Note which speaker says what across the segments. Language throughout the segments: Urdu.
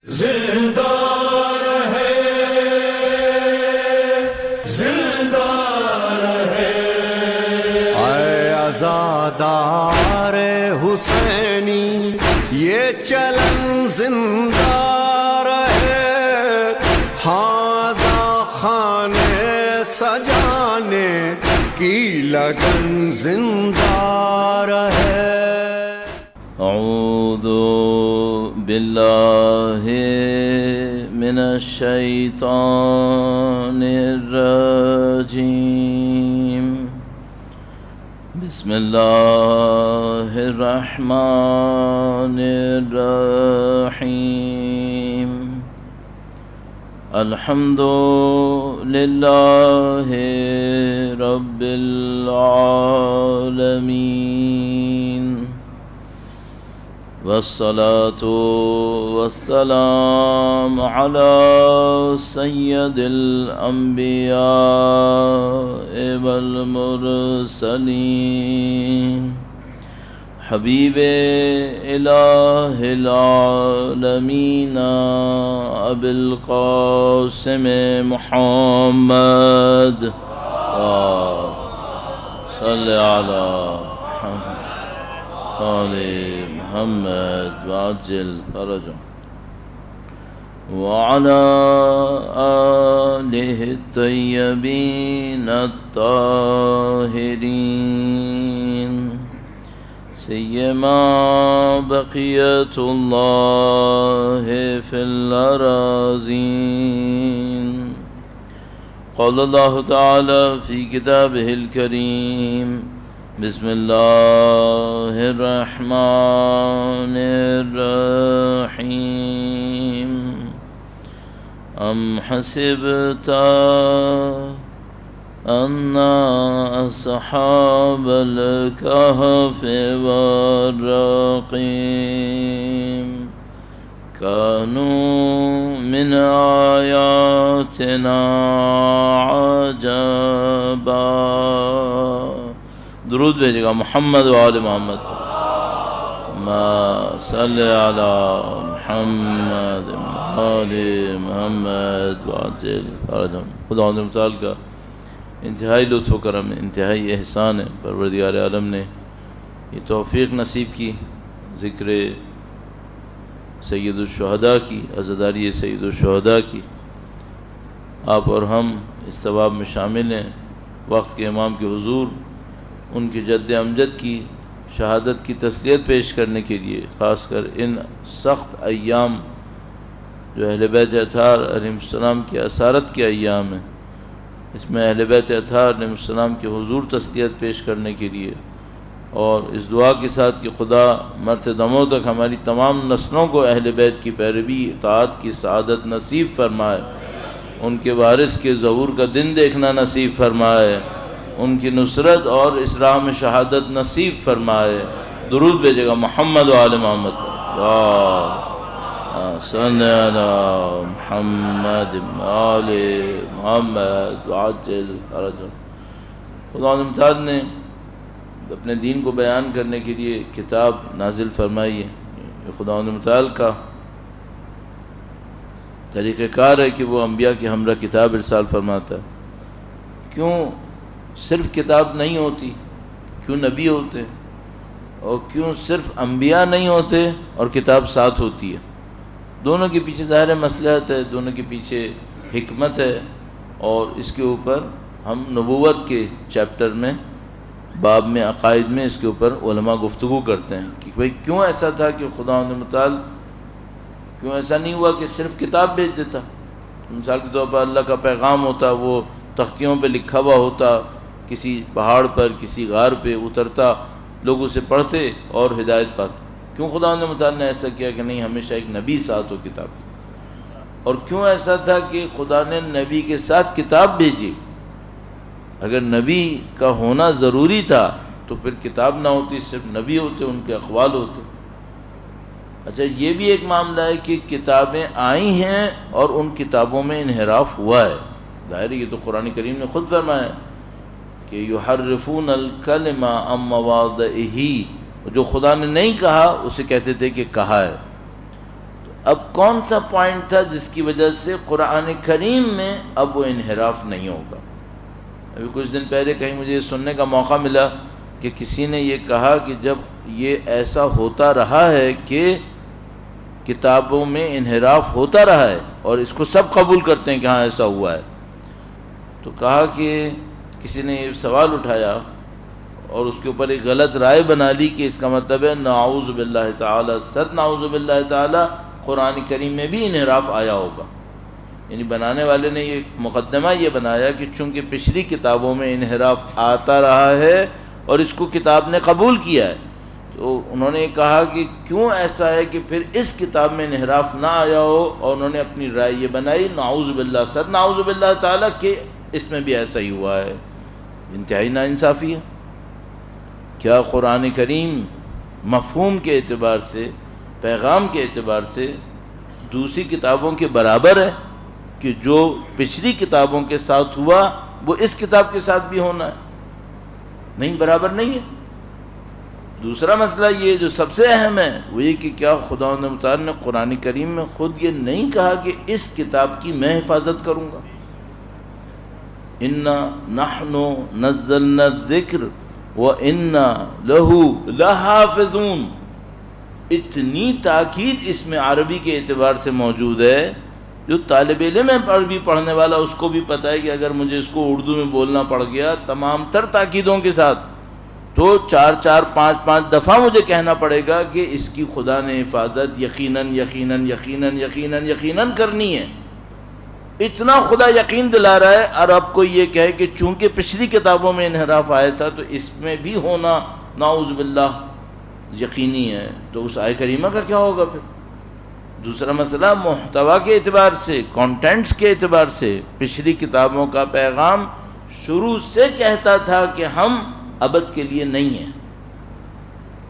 Speaker 1: زندہ رہے زندہ رہے
Speaker 2: اے عزادار حسینی یہ چلن زندہ رہے، ہاذا خانے سجانے کی لگن زندہ رہے۔
Speaker 3: اعوذ باللہ من الشیطان الرجیم، بسم اللہ الرحمن الرحیم، الحمد للہ رب العالمین، والصلاة والسلام على سید الانبیاء والمرسلین، حبیب الہ العالمین ابی القاسم محمد، صلی علی محمد آل محمد وعجل فرجهم وعلى آله الطيبين الطاهرين، سيما بقية الله في الأراضين. قال الله تعالى في كتابه الكريم، بسم اللہ الرحمن الرحیم، ام حسبت ان اصحاب الکہف والرقیم كانوا من آیاتنا عجبا۔ درود بھیجے گا محمد و آل محمد، ما صلی علی محمد آل محمد وعجل فرجهم۔ خدا متعال کا انتہائی لطف و کرم، انتہائی احسان ہے، پروردگار عالم نے یہ توفیق نصیب کی ذکر سید الشہداء کی، عزاداری سید الشہداء کی۔ آپ اور ہم اس ثواب میں شامل ہیں، وقت کے امام کے حضور ان کے جد امجد کی شہادت کی تسلیت پیش کرنے کے لیے، خاص کر ان سخت ایام جو اہل بیت اطہار علیہ السلام کی اسارت کے ایام ہیں، اس میں اہل بیت اطہار علیہ السلام کے حضور تسلیت پیش کرنے کے لیے، اور اس دعا کے ساتھ کہ خدا مرتے دموں تک ہماری تمام نسلوں کو اہل بیت کی پیروی اطاعت کی سعادت نصیب فرمائے، ان کے وارث کے ظہور کا دن دیکھنا نصیب فرمائے، ان کی نصرت اور اسراء میں شہادت نصیب فرمائے۔ درود بھیجے گا محمد و آل محمد، صلی علی محمد آل محمد وعجل فرجهم۔ خدا متعال نے اپنے دین کو بیان کرنے کے لیے کتاب نازل فرمائی ہے۔ یہ خدا متعال کا طریقہ کار ہے کہ وہ انبیاء کے ہمراہ کتاب ارسال فرماتا ہے۔ کیوں صرف کتاب نہیں ہوتی، کیوں نبی ہوتے، اور کیوں صرف انبیاء نہیں ہوتے اور کتاب ساتھ ہوتی ہے؟ دونوں کے پیچھے ظاہر مصلحت ہے، دونوں کے پیچھے حکمت ہے، اور اس کے اوپر ہم نبوت کے چیپٹر میں، باب میں، عقائد میں اس کے اوپر علماء گفتگو کرتے ہیں کہ بھئی کیوں ایسا تھا کہ خدا متعال کیوں ایسا نہیں ہوا کہ صرف کتاب بھیج دیتا؟ مثال کے طور پر اللہ کا پیغام ہوتا، وہ تختیوں پہ لکھا ہوا ہوتا، کسی پہاڑ پر کسی غار پہ اترتا، لوگ اسے پڑھتے اور ہدایت پاتے۔ کیوں خدا متعال نے ایسا کیا کہ نہیں ہمیشہ ایک نبی ساتھ ہو کتاب کی؟ اور کیوں ایسا تھا کہ خدا نے نبی کے ساتھ کتاب بھیجی؟ اگر نبی کا ہونا ضروری تھا تو پھر کتاب نہ ہوتی، صرف نبی ہوتے، ان کے اقوال ہوتے۔ اچھا یہ بھی ایک معاملہ ہے کہ کتابیں آئی ہیں اور ان کتابوں میں انحراف ہوا ہے، ظاہر ہے یہ تو قرآن کریم نے خود فرمایا ہے کہ یحرفون الکلم عن مواضعہ، جو خدا نے نہیں کہا اسے کہتے تھے کہ کہا ہے۔ تو اب کون سا پوائنٹ تھا جس کی وجہ سے قرآن کریم میں اب وہ انحراف نہیں ہوگا؟ ابھی کچھ دن پہلے کہیں مجھے یہ سننے کا موقع ملا کہ کسی نے یہ کہا کہ جب یہ ایسا ہوتا رہا ہے کہ کتابوں میں انحراف ہوتا رہا ہے اور اس کو سب قبول کرتے ہیں کہ ہاں ایسا ہوا ہے، تو کہا کہ کسی نے یہ سوال اٹھایا اور اس کے اوپر ایک غلط رائے بنا لی کہ اس کا مطلب ہے نعوذ باللہ تعالی، صد نعوذ باللہ تعالی، قرآن کریم میں بھی انحراف آیا ہوگا۔ یعنی بنانے والے نے یہ مقدمہ یہ بنایا کہ چونکہ پچھلی کتابوں میں انحراف آتا رہا ہے اور اس کو کتاب نے قبول کیا ہے، تو انہوں نے کہا کہ کیوں ایسا ہے کہ پھر اس کتاب میں انحراف نہ آیا ہو، اور انہوں نے اپنی رائے یہ بنائی نعوذ باللہ صد نعوذ باللہ تعالی کہ اس میں بھی ایسا ہی ہوا ہے۔ انتہائی ناانصافی ہے۔ کیا قرآن کریم مفہوم کے اعتبار سے، پیغام کے اعتبار سے دوسری کتابوں کے برابر ہے کہ جو پچھلی کتابوں کے ساتھ ہوا وہ اس کتاب کے ساتھ بھی ہونا ہے؟ نہیں، برابر نہیں ہے۔ دوسرا مسئلہ یہ جو سب سے اہم ہے وہ یہ کہ کیا خداوند متعال نے قرآن کریم میں خود یہ نہیں کہا کہ اس کتاب کی میں حفاظت کروں گا؟ اِنَّا نَحْنُ نَزَّلْنَا الذِّكْرَ وَإِنَّا لَهُ لَحَافِظُونَ۔ اتنی تاکید اس میں عربی کے اعتبار سے موجود ہے، جو طالب علم ہے عربی پڑھنے والا اس کو بھی پتہ ہے کہ اگر مجھے اس کو اردو میں بولنا پڑ گیا تمام تر تاکیدوں کے ساتھ تو 4 5 دفعہ مجھے کہنا پڑے گا کہ اس کی خدا نے حفاظت یقیناً یقیناً یقیناً یقیناً یقیناً کرنی ہے۔ اتنا خدا یقین دلا رہا ہے، اور آپ کو یہ کہے کہ چونکہ پچھلی کتابوں میں انحراف آیا تھا تو اس میں بھی ہونا نعوذ باللہ یقینی ہے، تو اس آیہ کریمہ کا کیا ہوگا پھر؟ دوسرا مسئلہ محتوا کے اعتبار سے، کانٹینٹس کے اعتبار سے پچھلی کتابوں کا پیغام شروع سے کہتا تھا کہ ہم ابد کے لیے نہیں ہیں۔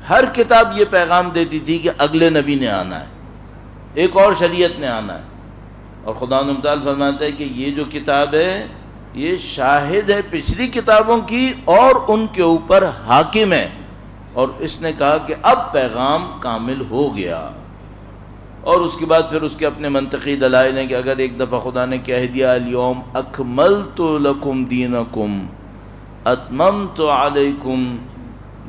Speaker 3: ہر کتاب یہ پیغام دیتی تھی کہ اگلے نبی نے آنا ہے، ایک اور شریعت نے آنا ہے، اور خداوند متعال فرماتا ہے کہ یہ جو کتاب ہے یہ شاہد ہے پچھلی کتابوں کی اور ان کے اوپر حاکم ہے، اور اس نے کہا کہ اب پیغام کامل ہو گیا۔ اور اس کے بعد پھر اس کے اپنے منطقی دلائل ہیں کہ اگر ایک دفعہ خدا نے کہہ دیا الیوم اکملت لکم دینکم اتممت علیکم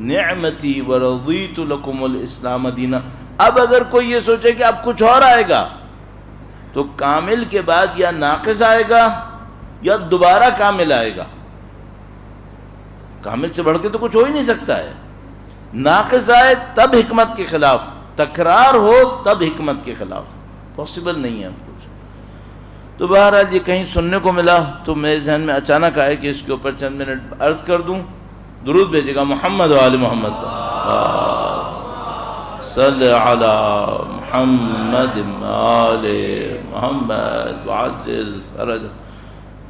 Speaker 3: نعمتی ورضیت لکم الاسلام دینا، اب اگر کوئی یہ سوچے کہ اب کچھ اور آئے گا تو کامل کے بعد یا ناقص آئے گا یا دوبارہ کامل آئے گا۔ کامل سے بڑھ کے تو کچھ ہو ہی نہیں سکتا ہے۔ ناقص آئے تب حکمت کے خلاف، تکرار ہو تب حکمت کے خلاف، پاسبل نہیں ہے کچھ۔ تو بہرحال یہ کہیں سننے کو ملا تو میرے ذہن میں اچانک آئے کہ اس کے اوپر چند منٹ عرض کر دوں۔ درود بھیجے گا محمد و آل محمد، صلی علی محمد آل محمد وعجل فرج۔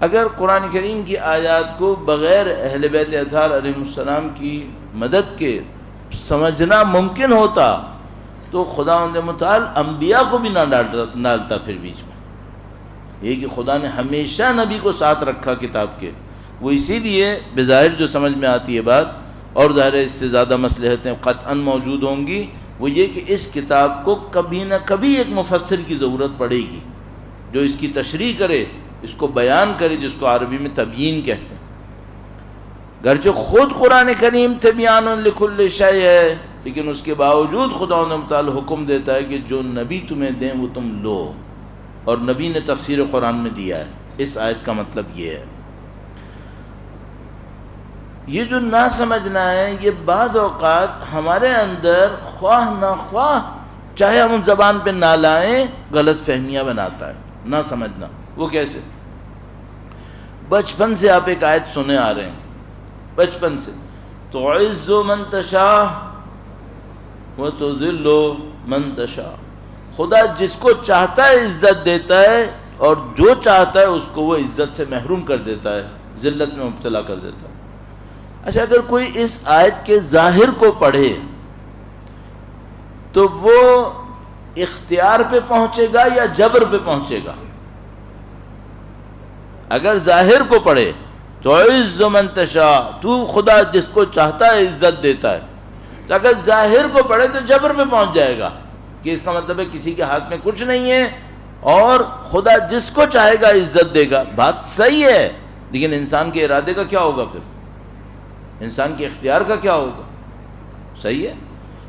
Speaker 3: اگر قرآن کریم کی آیات کو بغیر اہل بیت اطہار علیہ السلام کی مدد کے سمجھنا ممکن ہوتا تو خداوند متعال انبیاء کو بھی نہ ڈالتا پھر بیچ میں۔ یہ کہ خدا نے ہمیشہ نبی کو ساتھ رکھا کتاب کے، وہ اسی لیے بظاہر جو سمجھ میں آتی ہے بات، اور ظاہر اس سے زیادہ مصلحتیں قطعاً موجود ہوں گی، وہ یہ کہ اس کتاب کو کبھی نہ کبھی ایک مفسر کی ضرورت پڑے گی جو اس کی تشریح کرے، اس کو بیان کرے، جس کو عربی میں تبیین کہتے ہیں۔ گرچہ خود قرآن کریم تبیان لکل شیء ہے، لیکن اس کے باوجود خداوند متعال حکم دیتا ہے کہ جو نبی تمہیں دیں وہ تم لو، اور نبی نے تفسیر قرآن میں دیا ہے۔ اس آیت کا مطلب یہ ہے۔ یہ جو نہ سمجھنا ہے یہ بعض اوقات ہمارے اندر خواہ نہ خواہ، چاہے ہم زبان پہ نہ لائیں، غلط فہمیاں بناتا ہے۔ نہ سمجھنا وہ کیسے؟ بچپن سے آپ ایک آیت سنے آ رہے ہیں، بچپن سے، تعز من تشاء وتذل من تشاء۔ خدا جس کو چاہتا ہے عزت دیتا ہے، اور جو چاہتا ہے اس کو وہ عزت سے محروم کر دیتا ہے، ذلت میں مبتلا کر دیتا ہے۔ اچھا، اگر کوئی اس آیت کے ظاہر کو پڑھے تو وہ اختیار پہ پہنچے گا یا جبر پہ پہنچے گا؟ اگر ظاہر کو پڑھے تو عز من تشاء، تو خدا جس کو چاہتا ہے عزت دیتا ہے، تو اگر ظاہر کو پڑھے تو جبر پہ پہنچ جائے گا کہ اس کا مطلب ہے کسی کے ہاتھ میں کچھ نہیں ہے اور خدا جس کو چاہے گا عزت دے گا. بات صحیح ہے، لیکن انسان کے ارادے کا کیا ہوگا؟ پھر انسان کے اختیار کا کیا ہوگا؟ صحیح ہے.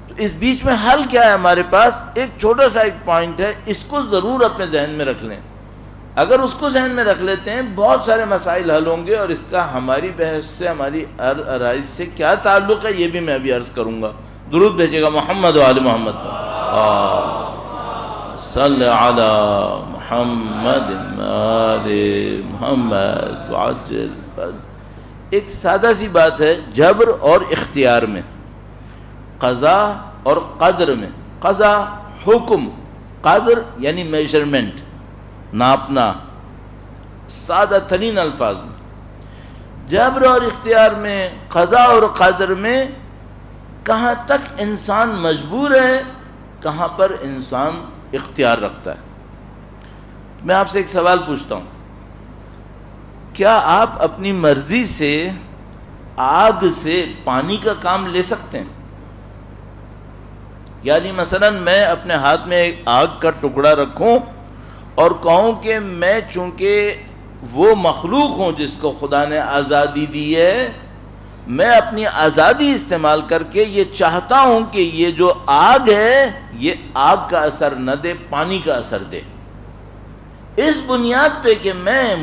Speaker 3: تو اس بیچ میں حل کیا ہے ہمارے پاس؟ ایک چھوٹا سا ایک پوائنٹ ہے، اس کو ضرور اپنے ذہن میں رکھ لیں. اگر اس کو ذہن میں رکھ لیتے ہیں بہت سارے مسائل حل ہوں گے. اور اس کا ہماری بحث سے، ہماری عرائض سے کیا تعلق ہے یہ بھی میں ابھی عرض کروں گا. درود بھیجے گا محمد و آل محمد پر. صلی علی محمد آل محمد وعجل فرج. ایک سادہ سی بات ہے جبر اور اختیار میں، قضا اور قدر میں. قضا حکم، قدر یعنی میجرمنٹ، ناپنا، سادہ ترین الفاظ میں. جبر اور اختیار میں، قضا اور قدر میں کہاں تک انسان مجبور ہے، کہاں پر انسان اختیار رکھتا ہے. میں آپ سے ایک سوال پوچھتا ہوں، کیا آپ اپنی مرضی سے آگ سے پانی کا کام لے سکتے ہیں؟ یعنی مثلا میں اپنے ہاتھ میں ایک آگ کا ٹکڑا رکھوں اور کہوں کہ میں چونکہ وہ مخلوق ہوں جس کو خدا نے آزادی دی ہے، میں اپنی آزادی استعمال کر کے یہ چاہتا ہوں کہ یہ جو آگ ہے یہ آگ کا اثر نہ دے، پانی کا اثر دے. اس بنیاد پہ کہ میں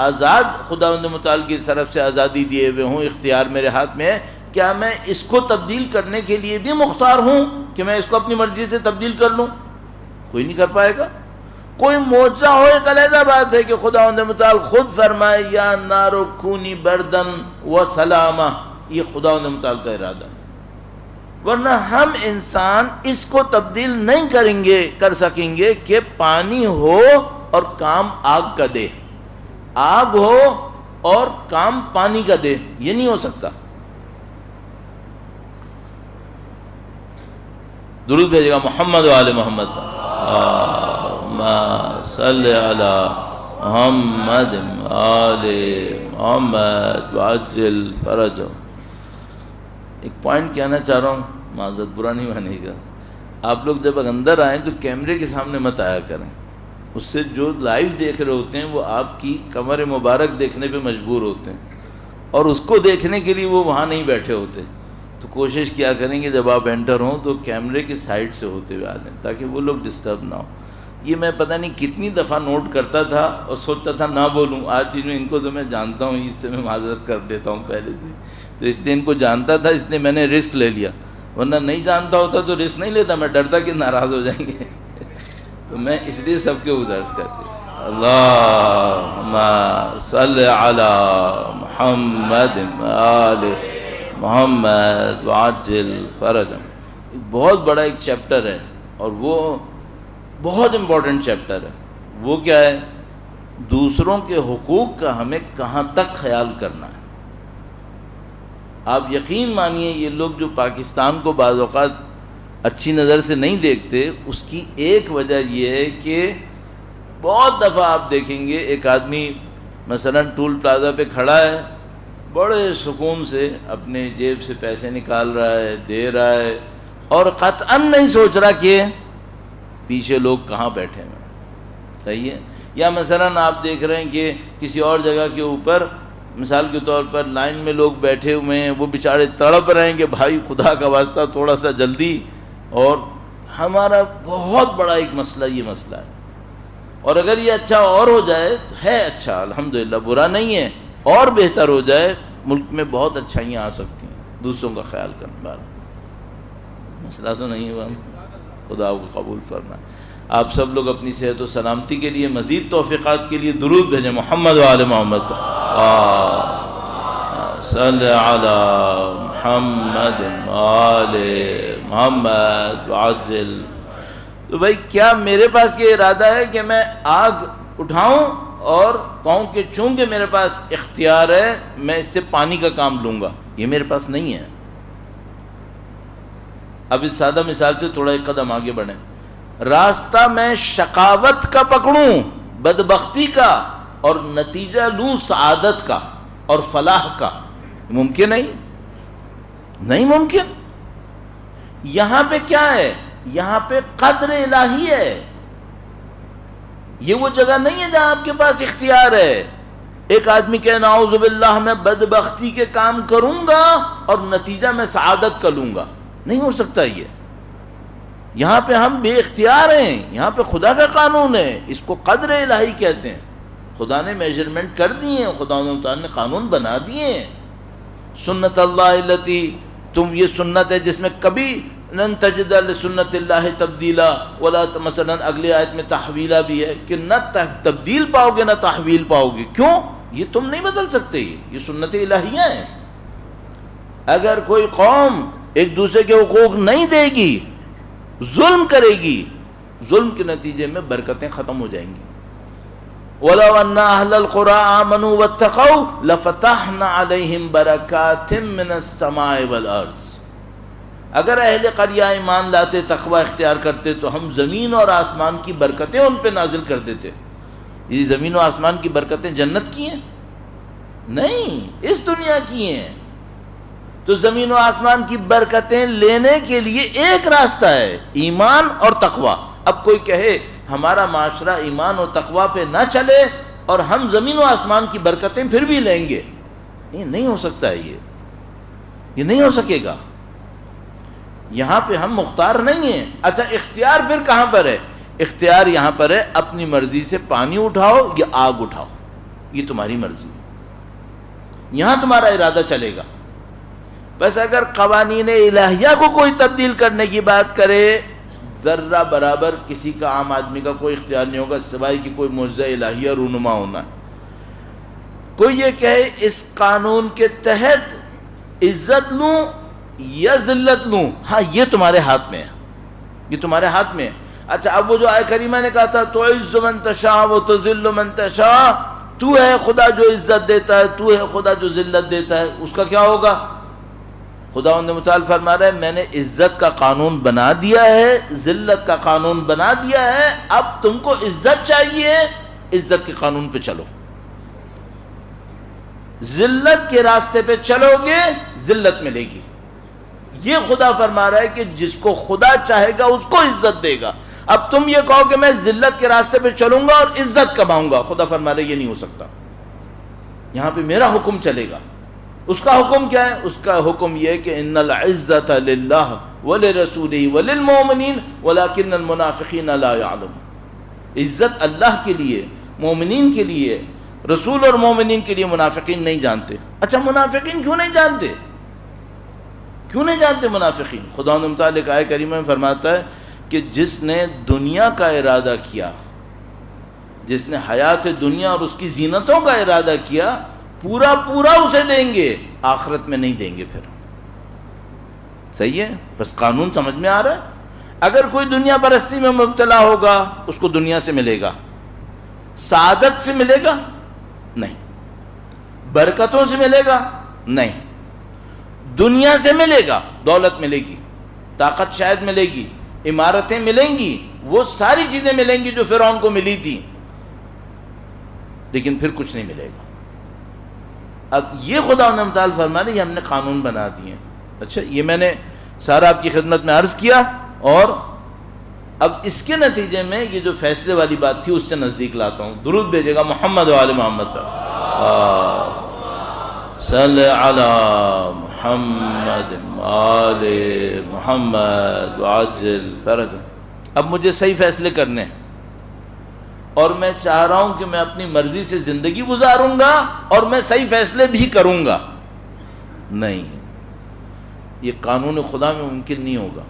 Speaker 3: آزاد، خداوند متعال کی طرف سے آزادی دیے ہوئے ہوں، اختیار میرے ہاتھ میں ہے، کیا میں اس کو تبدیل کرنے کے لیے بھی مختار ہوں کہ میں اس کو اپنی مرضی سے تبدیل کر لوں؟ کوئی نہیں کر پائے گا. کوئی معجزہ ہو ایک علیحدہ بات ہے کہ خداوند متعال خود فرمائے یا نار کونی بردن و سلامہ، یہ خداوند متعال کا ارادہ ہے. ورنہ ہم انسان اس کو تبدیل نہیں کر سکیں گے کہ پانی ہو اور کام آگ کا دے، آگ ہو اور کام پانی کا دے. یہ نہیں ہو سکتا. درود بھیجے گا محمد و آل محمد. صلی علی محمد آل محمد وعجل فرجہ. ایک پوائنٹ کہنا چاہ رہا ہوں، معذرت برا نہیں مانے گا. آپ لوگ جب اندر آئیں تو کیمرے کے سامنے مت آیا کریں. اس سے جو لائیو دیکھ رہے ہوتے ہیں وہ آپ کی کمر مبارک دیکھنے پہ مجبور ہوتے ہیں، اور اس کو دیکھنے کے لیے وہ وہاں نہیں بیٹھے ہوتے. تو کوشش کیا کریں کہ جب آپ انٹر ہوں تو کیمرے کی سائڈ سے ہوتے ہوئے آ جائیں تاکہ وہ لوگ ڈسٹرب نہ ہو. یہ میں پتہ نہیں کتنی دفعہ نوٹ کرتا تھا اور سوچتا تھا نہ بولوں. آج بھی میں ان کو تو میں جانتا ہوں، اس سے میں معذرت کر دیتا ہوں پہلے سے. تو اس لیے ان کو جانتا تھا، اس لیے میں نے رسک لے لیا. ورنہ نہیں جانتا ہوتا تو رسک نہیں لیتا، میں ڈرتا کہ ناراض ہو جائیں گے. تو میں اس لیے سب کے ادرس کرتے. اللہم صلی علی محمد آل محمد وعجل فرجہ. بہت بڑا ایک چیپٹر ہے اور وہ بہت امپورٹنٹ چیپٹر ہے. وہ کیا ہے؟ دوسروں کے حقوق کا ہمیں کہاں تک خیال کرنا ہے. آپ یقین مانیے یہ لوگ جو پاکستان کو بعض اوقات اچھی نظر سے نہیں دیکھتے، اس کی ایک وجہ یہ ہے کہ بہت دفعہ آپ دیکھیں گے ایک آدمی مثلا ٹول پلازا پہ کھڑا ہے، بڑے سکون سے اپنے جیب سے پیسے نکال رہا ہے، دے رہا ہے، اور قطعاً نہیں سوچ رہا کہ پیچھے لوگ کہاں بیٹھے ہیں. صحیح ہے. یا مثلا آپ دیکھ رہے ہیں کہ کسی اور جگہ کے اوپر مثال کے طور پر لائن میں لوگ بیٹھے ہوئے ہیں، وہ بیچارے تڑپ رہے ہیں کہ بھائی خدا کا واسطہ تھوڑا سا جلدی. اور ہمارا بہت بڑا ایک مسئلہ یہ مسئلہ ہے. اور اگر یہ اچھا اور ہو جائے تو ہے اچھا، الحمدللہ، برا نہیں ہے. اور بہتر ہو جائے ملک میں بہت اچھائیاں آ سکتی ہیں. دوسروں کا خیال کرنے والا مسئلہ تو نہیں ہوا. خدا کو قبول فرمائے. آپ سب لوگ اپنی صحت و سلامتی کے لیے، مزید توفیقات کے لیے درود بھیجیں محمد و آل محمد. صلی علی محمد آل محمد وعجل. تو بھائی کیا میرے پاس یہ ارادہ ہے کہ میں آگ اٹھاؤں اور کہوں کہ چونکہ میرے پاس اختیار ہے میں اس سے پانی کا کام لوں گا؟ یہ میرے پاس نہیں ہے. اب اس سادہ مثال سے تھوڑا ایک قدم آگے بڑھیں. راستہ میں شقاوت کا پکڑوں، بدبختی کا، اور نتیجہ لوں سعادت کا اور فلاح کا، ممکن نہیں ممکن. یہاں پہ کیا ہے؟ یہاں پہ قدر الہی ہے. یہ وہ جگہ نہیں ہے جہاں آپ کے پاس اختیار ہے. ایک آدمی کہ نعوذ باللہ میں بدبختی کے کام کروں گا اور نتیجہ میں سعادت کا لوں گا. نہیں ہو سکتا یہ. یہاں پہ ہم بے اختیار ہیں. یہاں پہ خدا کا قانون ہے. اس کو قدر الہی کہتے ہیں. خدا نے میجرمنٹ کر دی ہیں. خدا نے قانون بنا دیے ہیں. سنت اللہ التی، تم یہ سنت ہے جس میں کبھی لن تجد لسنت اللہ تبدیلا ولا، مثلا اگلی آیت میں تحویلہ بھی ہے کہ نہ تبدیل پاؤ گے نہ تحویل پاؤ گے. کیوں؟ یہ تم نہیں بدل سکتے. یہ سنت الہیہ ہیں. اگر کوئی قوم ایک دوسرے کے حقوق نہیں دے گی، ظلم کرے گی، ظلم کے نتیجے میں برکتیں ختم ہو جائیں گی. وَلَوْ أَنَّ أَهْلَ الْقُرَىٰ آمَنُوا وَاتَّقَوْا لَفَتَحْنَا عَلَيْهِمْ بَرَكَاتٍ مِّنَ السَّمَاءِ وَالْأَرْضِ. اگر اہل قریہ ایمان لاتے، تقوی اختیار کرتے، تو ہم زمین اور آسمان کی برکتیں ان پہ نازل کر دیتے. یہ زمین و آسمان کی برکتیں جنت کی ہیں؟ نہیں، اس دنیا کی ہیں. تو زمین و آسمان کی برکتیں لینے کے لیے ایک راستہ ہے، ایمان اور تقوی. اب کوئی کہے ہمارا معاشرہ ایمان و تقوی پہ نہ چلے اور ہم زمین و آسمان کی برکتیں پھر بھی لیں گے، یہ نہیں ہو سکتا ہے. یہ نہیں ہو سکے گا. یہاں پہ ہم مختار نہیں ہیں. اچھا، اختیار پھر کہاں پر ہے؟ اختیار یہاں پر ہے اپنی مرضی سے پانی اٹھاؤ یا آگ اٹھاؤ. یہ تمہاری مرضی. یہاں تمہارا ارادہ چلے گا. بس اگر قوانین الہیہ کو کوئی تبدیل کرنے کی بات کرے، ذرہ برابر کسی کا، عام آدمی کا کوئی اختیار نہیں ہوگا سوائے کہ کوئی معجزہ الہیہ رونما ہونا. کوئی یہ کہے اس قانون کے تحت عزت لوں یا ذلت لوں، ہاں یہ تمہارے ہاتھ میں ہے. یہ تمہارے ہاتھ میں ہے. اچھا، اب وہ جو آیہ کریمہ نے کہا تھا تعز من تشاء و تذل من تشاء، تو ہے خدا جو عزت دیتا ہے، تو ہے خدا جو ذلت دیتا ہے، اس کا کیا ہوگا؟ خدا نے متعال فرما رہا ہے میں نے عزت کا قانون بنا دیا ہے، ذلت کا قانون بنا دیا ہے. اب تم کو عزت چاہیے، عزت کے قانون پہ چلو. ذلت کے راستے پہ چلو گے ذلت ملے گی. یہ خدا فرما رہا ہے کہ جس کو خدا چاہے گا اس کو عزت دے گا. اب تم یہ کہو کہ میں ذلت کے راستے پہ چلوں گا اور عزت کماؤں گا، خدا فرما رہا ہے یہ نہیں ہو سکتا. یہاں پہ میرا حکم چلے گا. اس کا حکم کیا ہے؟ اس کا حکم یہ ہے کہ ان العزت للہ ولرسولہ وللمؤمنین ولکن المنافقین لا یعلمون. عزت اللہ کے لیے، مومنین کے لیے، رسول اور مومنین کے لیے، منافقین نہیں جانتے. اچھا، منافقین کیوں نہیں جانتے؟ کیوں نہیں جانتے منافقین؟ خدا نے متعلق آیہ کریمہ میں فرماتا ہے کہ جس نے دنیا کا ارادہ کیا، جس نے حیات دنیا اور اس کی زینتوں کا ارادہ کیا، پورا پورا اسے دیں گے، آخرت میں نہیں دیں گے. پھر صحیح ہے. بس قانون سمجھ میں آ رہا ہے. اگر کوئی دنیا پرستی میں مبتلا ہوگا اس کو دنیا سے ملے گا. سعادت سے ملے گا؟ نہیں. برکتوں سے ملے گا؟ نہیں. دنیا سے ملے گا، دولت ملے گی، طاقت شاید ملے گی، عمارتیں ملیں گی، وہ ساری چیزیں ملیں گی جو فرعون کو ملی تھی، لیکن پھر کچھ نہیں ملے گا. اب یہ خدا نے متعال فرمایا یہ ہم نے قانون بنا دیے. اچھا، یہ میں نے سارا آپ کی خدمت میں عرض کیا، اور اب اس کے نتیجے میں یہ جو فیصلے والی بات تھی اس سے نزدیک لاتا ہوں. درود بھیجے گا محمد و آل محمد پر. صلی علی محمد آل محمد وعجل فرج. اب مجھے صحیح فیصلے کرنے ہیں، اور میں چاہ رہا ہوں کہ میں اپنی مرضی سے زندگی گزاروں گا اور میں صحیح فیصلے بھی کروں گا. نہیں، یہ قانون خدا میں ممکن نہیں ہوگا.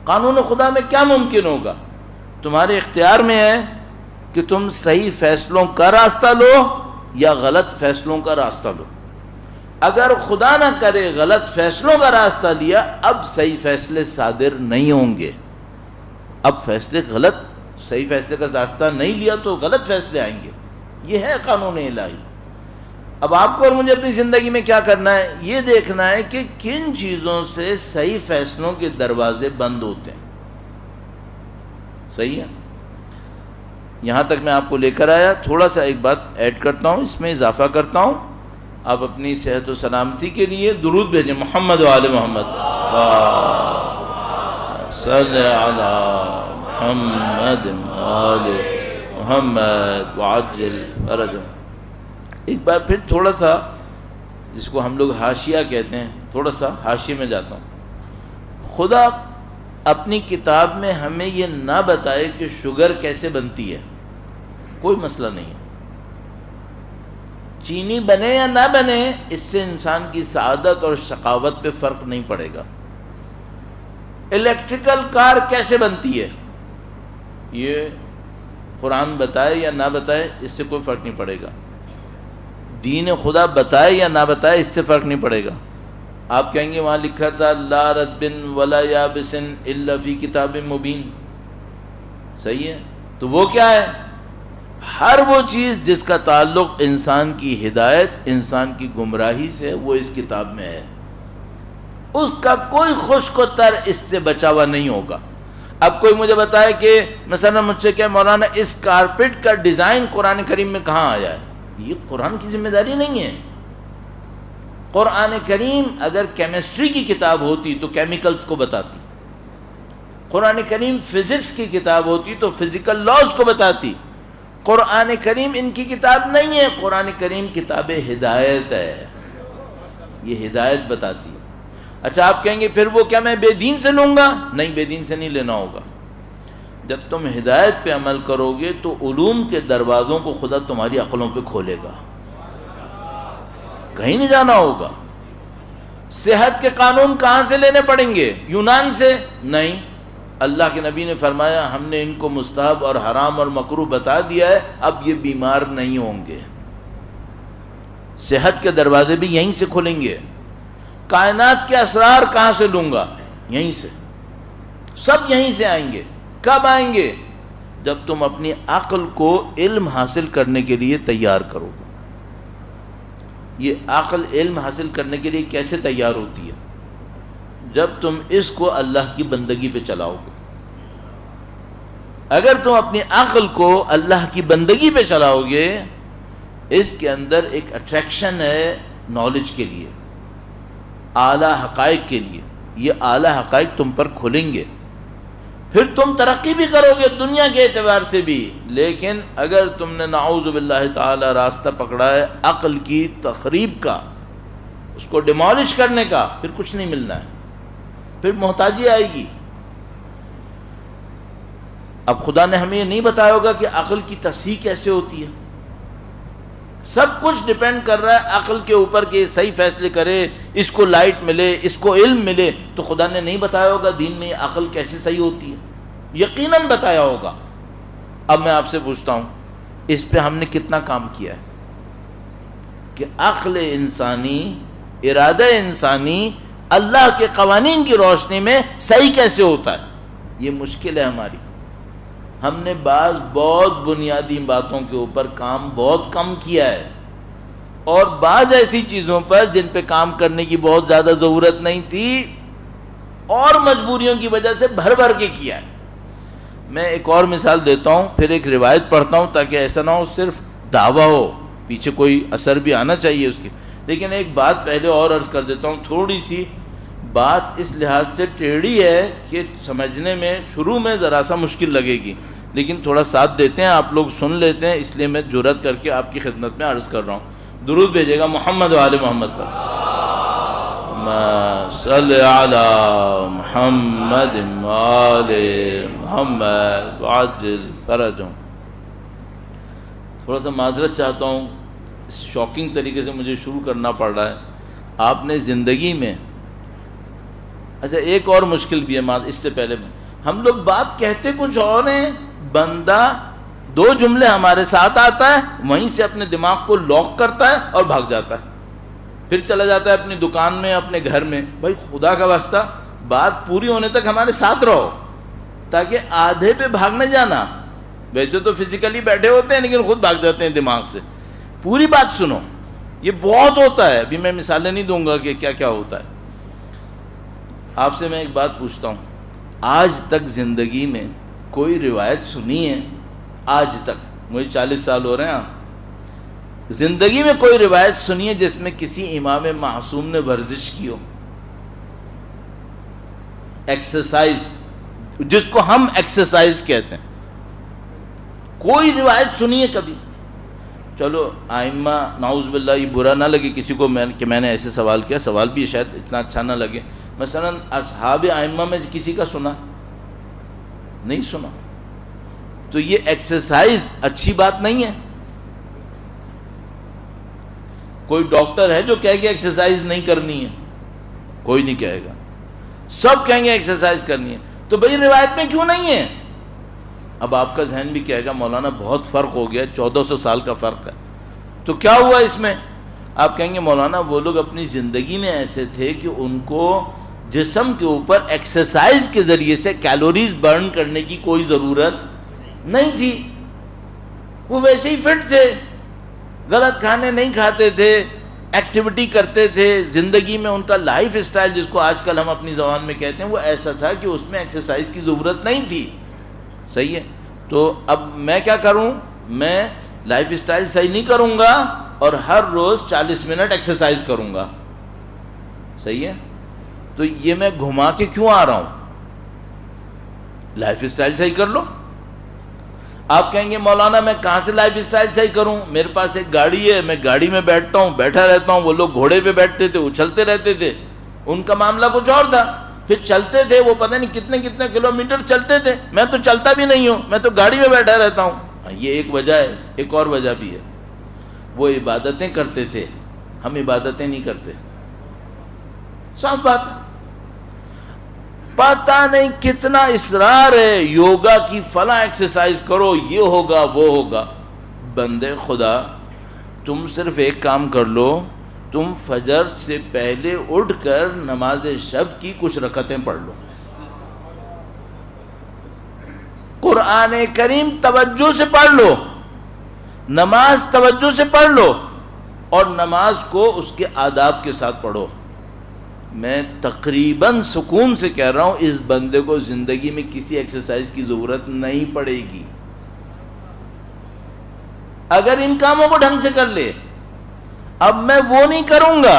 Speaker 3: قانون خدا میں کیا ممکن ہوگا؟ تمہارے اختیار میں ہے کہ تم صحیح فیصلوں کا راستہ لو یا غلط فیصلوں کا راستہ لو. اگر خدا نہ کرے غلط فیصلوں کا راستہ لیا، اب صحیح فیصلے صادر نہیں ہوں گے. اب فیصلے غلط، صحیح فیصلے کا راستہ نہیں لیا تو غلط فیصلے آئیں گے. یہ ہے قانون الہی. اب آپ کو اور مجھے اپنی زندگی میں کیا کرنا ہے؟ یہ دیکھنا ہے کہ کن چیزوں سے صحیح فیصلوں کے دروازے بند ہوتے ہیں. صحیح ہے. یہاں تک میں آپ کو لے کر آیا. تھوڑا سا ایک بات ایڈ کرتا ہوں، اس میں اضافہ کرتا ہوں. آپ اپنی صحت و سلامتی کے لیے درود بھیجیں محمد و آل محمد. صل علی محمد آل محمد وعجل فرجهم۔ ایک بار پھر تھوڑا سا جس کو ہم لوگ حاشیہ کہتے ہیں، تھوڑا سا حاشیے میں جاتا ہوں۔ خدا اپنی کتاب میں ہمیں یہ نہ بتائے کہ شوگر کیسے بنتی ہے، کوئی مسئلہ نہیں ہے، چینی بنے یا نہ بنے اس سے انسان کی سعادت اور شقاوت پہ فرق نہیں پڑے گا۔ الیکٹریکل کار کیسے بنتی ہے یہ قرآن بتائے یا نہ بتائے اس سے کوئی فرق نہیں پڑے گا، دین خدا بتائے یا نہ بتائے اس سے فرق نہیں پڑے گا۔ آپ کہیں گے وہاں لکھا تھا لا رطب ولا یابس الا فی کتاب مبین، صحیح ہے، تو وہ کیا ہے؟ ہر وہ چیز جس کا تعلق انسان کی ہدایت، انسان کی گمراہی سے، وہ اس کتاب میں ہے، اس کا کوئی خشک و تر اس سے بچا ہوا نہیں ہوگا۔ اب کوئی مجھے بتائے کہ مثلا مجھ سے کہ مولانا اس کارپیٹ کا ڈیزائن قرآن کریم میں کہاں آیا ہے؟ یہ قرآن کی ذمہ داری نہیں ہے۔ قرآن کریم اگر کیمسٹری کی کتاب ہوتی تو کیمیکلز کو بتاتی، قرآن کریم فزکس کی کتاب ہوتی تو فزیکل لاز کو بتاتی۔ قرآن کریم ان کی کتاب نہیں ہے، قرآن کریم کتاب ہدایت ہے، یہ ہدایت بتاتی ہے۔ اچھا آپ کہیں گے پھر وہ کیا میں بے دین سے لوں گا؟ نہیں، بے دین سے نہیں لینا ہوگا۔ جب تم ہدایت پہ عمل کرو گے تو علوم کے دروازوں کو خدا تمہاری عقلوں پہ کھولے گا، کہیں نہیں جانا ہوگا۔ صحت کے قانون کہاں سے لینے پڑیں گے؟ یونان سے؟ نہیں، اللہ کے نبی نے فرمایا ہم نے ان کو مستحب اور حرام اور مکروہ بتا دیا ہے، اب یہ بیمار نہیں ہوں گے۔ صحت کے دروازے بھی یہیں سے کھلیں گے۔ کائنات کے اسرار کہاں سے لوں گا؟ یہیں سے، سب یہیں سے آئیں گے۔ کب آئیں گے؟ جب تم اپنی عقل کو علم حاصل کرنے کے لیے تیار کرو گے۔ یہ عقل علم حاصل کرنے کے لیے کیسے تیار ہوتی ہے؟ جب تم اس کو اللہ کی بندگی پہ چلاؤ گے۔ اگر تم اپنی عقل کو اللہ کی بندگی پہ چلاؤ گے، اس کے اندر ایک اٹریکشن ہے نالج کے لیے، اعلیٰ حقائق کے لیے۔ یہ اعلیٰ حقائق تم پر کھلیں گے، پھر تم ترقی بھی کرو گے دنیا کے اعتبار سے بھی۔ لیکن اگر تم نے نعوذ باللہ تعالی راستہ پکڑا ہے عقل کی تخریب کا، اس کو ڈیمالش کرنے کا، پھر کچھ نہیں ملنا ہے، پھر محتاجی آئے گی۔ اب خدا نے ہمیں یہ نہیں بتایا ہوگا کہ عقل کی تصحیح کیسے ہوتی ہے۔ سب کچھ ڈیپینڈ کر رہا ہے عقل کے اوپر کہ یہ صحیح فیصلے کرے، اس کو لائٹ ملے، اس کو علم ملے، تو خدا نے نہیں بتایا ہوگا دین میں عقل کیسے صحیح ہوتی ہے، یقیناً بتایا ہوگا۔ اب میں آپ سے پوچھتا ہوں اس پہ ہم نے کتنا کام کیا ہے کہ عقل انسانی، ارادہ انسانی اللہ کے قوانین کی روشنی میں صحیح کیسے ہوتا ہے؟ یہ مشکل ہے ہماری۔ ہم نے بہت بنیادی باتوں کے اوپر کام بہت کم کیا ہے، اور بعض ایسی چیزوں پر جن پہ کام کرنے کی بہت زیادہ ضرورت نہیں تھی اور مجبوریوں کی وجہ سے بھر بھر کے کیا ہے۔ میں ایک اور مثال دیتا ہوں، پھر ایک روایت پڑھتا ہوں تاکہ ایسا نہ ہو صرف دعویٰ ہو، پیچھے کوئی اثر بھی آنا چاہیے اس کی۔ لیکن ایک بات پہلے اور عرض کر دیتا ہوں، تھوڑی سی بات اس لحاظ سے ٹیڑھی ہے کہ سمجھنے میں شروع میں ذرا سا مشکل لگے گی، لیکن تھوڑا ساتھ دیتے ہیں، آپ لوگ سن لیتے ہیں، اس لیے میں جرأت کر کے آپ کی خدمت میں عرض کر رہا ہوں۔ درود بھیجے گا محمد و آل محمد پر۔ صلی علی محمد و آل محمد وعجل فرجهم۔ تھوڑا سا معذرت چاہتا ہوں، شاکنگ طریقے سے مجھے شروع کرنا پڑ رہا ہے۔ آپ نے زندگی میں، اچھا ایک اور مشکل بھی ہے، اس سے پہلے ہم لوگ بات کہتے کچھ اور ہیں، بندہ دو جملے ہمارے ساتھ آتا ہے، وہیں سے اپنے دماغ کو لاک کرتا ہے اور بھاگ جاتا ہے، پھر چلا جاتا ہے اپنی دکان میں، اپنے گھر میں۔ بھائی خدا کا واسطہ بات پوری ہونے تک ہمارے ساتھ رہو، تاکہ آدھے پہ بھاگ نہ جانا۔ ویسے تو فزیکلی بیٹھے ہوتے ہیں لیکن خود بھاگ جاتے ہیں دماغ سے۔ پوری بات سنو، یہ بہت ہوتا ہے۔ ابھی میں مثالیں نہیں دوں گا کہ کیا کیا ہوتا ہے۔ آپ سے میں ایک بات پوچھتا ہوں، آج تک زندگی میں کوئی روایت سنی ہے؟ آج تک، مجھے 40 سال ہو رہے ہیں، زندگی میں کوئی روایت سنی ہے جس میں کسی امام معصوم نے ورزش کی ہو، ایکسرسائز؟ جس کو ہم ایکسرسائز کہتے ہیں. کوئی روایت سنیے کبھی. چلو آئمہ، نعوذ باللہ یہ برا نہ لگے کسی کو کہ میں نے ایسے سوال کیا، سوال بھی شاید اتنا اچھا نہ لگے. مثلا اصحاب آئمہ میں سے کسی کا سنا؟ نہیں سنا. تو یہ ایکسرسائز اچھی بات نہیں ہے. کوئی ڈاکٹر ہے جو کہے گا ایکسرسائز نہیں کرنی ہے؟ کوئی نہیں کہے گا. سب کہیں گے ایکسرسائز کرنی ہے. تو بھئی روایت میں کیوں نہیں ہے؟ اب آپ کا ذہن بھی کہے گا مولانا بہت فرق ہو گیا، 1400 سال کا فرق ہے. تو کیا ہوا اس میں؟ آپ کہیں گے مولانا وہ لوگ اپنی زندگی میں ایسے تھے کہ ان کو جسم کے اوپر ایکسرسائز کے ذریعے سے کیلوریز برن کرنے کی کوئی ضرورت نہیں تھی. وہ ویسے ہی فٹ تھے، غلط کھانے نہیں کھاتے تھے، ایکٹیویٹی کرتے تھے. زندگی میں ان کا لائف اسٹائل جس کو آج کل ہم اپنی زبان میں کہتے ہیں وہ ایسا تھا کہ اس میں ایکسرسائز کی ضرورت نہیں تھی. صحیح ہے. تو اب میں کیا کروں؟ میں لائف اسٹائل صحیح نہیں کروں گا اور ہر روز 40 منٹ ایکسرسائز کروں گا. صحیح ہے. تو یہ میں گھما کے کیوں آ رہا ہوں؟ لائف اسٹائل صحیح کر لو. آپ کہیں گے مولانا میں کہاں سے لائف اسٹائل صحیح کروں؟ میرے پاس ایک گاڑی ہے، میں گاڑی میں بیٹھتا ہوں، بیٹھا رہتا ہوں. وہ لوگ گھوڑے پہ بیٹھتے تھے، اچھلتے رہتے تھے، ان کا معاملہ کچھ اور تھا. پھر چلتے تھے، وہ پتہ نہیں کتنے کتنے کلومیٹر چلتے تھے. میں تو چلتا بھی نہیں ہوں، میں تو گاڑی میں بیٹھا رہتا ہوں. یہ ایک وجہ ہے. ایک اور وجہ بھی ہے، وہ عبادتیں کرتے تھے، ہم عبادتیں نہیں کرتے. صاف بات ہے. پتہ نہیں کتنا اصرار ہے یوگا کی، فلاں ایکسرسائز کرو، یہ ہوگا وہ ہوگا. بندے خدا تم صرف ایک کام کر لو، تم فجر سے پہلے اٹھ کر نماز شب کی کچھ رکعتیں پڑھ لو. قرآن کریم توجہ سے پڑھ لو، نماز توجہ سے پڑھ لو، اور نماز کو اس کے آداب کے ساتھ پڑھو. میں تقریباً سکون سے کہہ رہا ہوں اس بندے کو زندگی میں کسی ایکسرسائز کی ضرورت نہیں پڑے گی اگر ان کاموں کو ڈھنگ سے کر لے. اب میں وہ نہیں کروں گا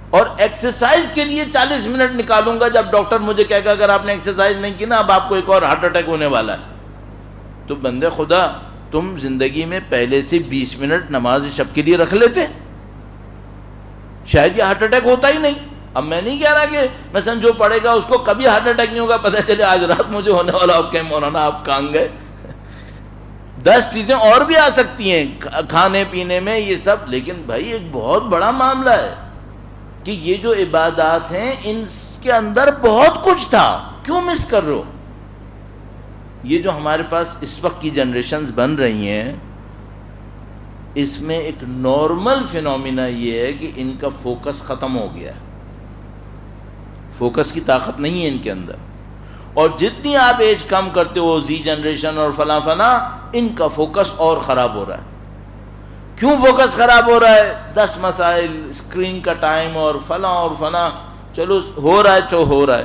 Speaker 3: اور ایکسرسائز کے لیے 40 منٹ نکالوں گا جب ڈاکٹر مجھے کہے گا اگر آپ نے ایکسرسائز نہیں کی نا اب آپ کو ایک اور ہارٹ اٹیک ہونے والا ہے. تو بندے خدا تم زندگی میں پہلے سے 20 منٹ نماز شب کے لیے رکھ لیتے، شاید یہ ہارٹ اٹیک ہوتا ہی نہیں. اب میں نہیں کہہ رہا کہ مثلا جو پڑھے گا اس کو کبھی ہارٹ اٹیک نہیں ہوگا، پتہ چلے آج رات مجھے ہونے والا. آپ کہیں مولانا آپ کہاں گئے؟ 10 چیزیں اور بھی آ سکتی ہیں کھانے پینے میں یہ سب، لیکن بھائی ایک بہت بڑا معاملہ ہے کہ یہ جو عبادات ہیں ان کے اندر بہت کچھ تھا، کیوں مس کر رہے ہو؟ یہ جو ہمارے پاس اس وقت کی جنریشنز بن رہی ہیں اس میں ایک نارمل فینومینا یہ ہے کہ ان کا فوکس ختم ہو گیا ہے. فوکس کی طاقت نہیں ہے ان کے اندر، اور جتنی آپ ایج کم کرتے ہو زی جنریشن اور فلاں فلاں ان کا فوکس اور خراب ہو رہا ہے. کیوں فوکس خراب ہو رہا ہے؟ 10 مسائل، اسکرین کا ٹائم اور فلاں اور فلاں. چلو ہو رہا ہے تو ہو رہا ہے.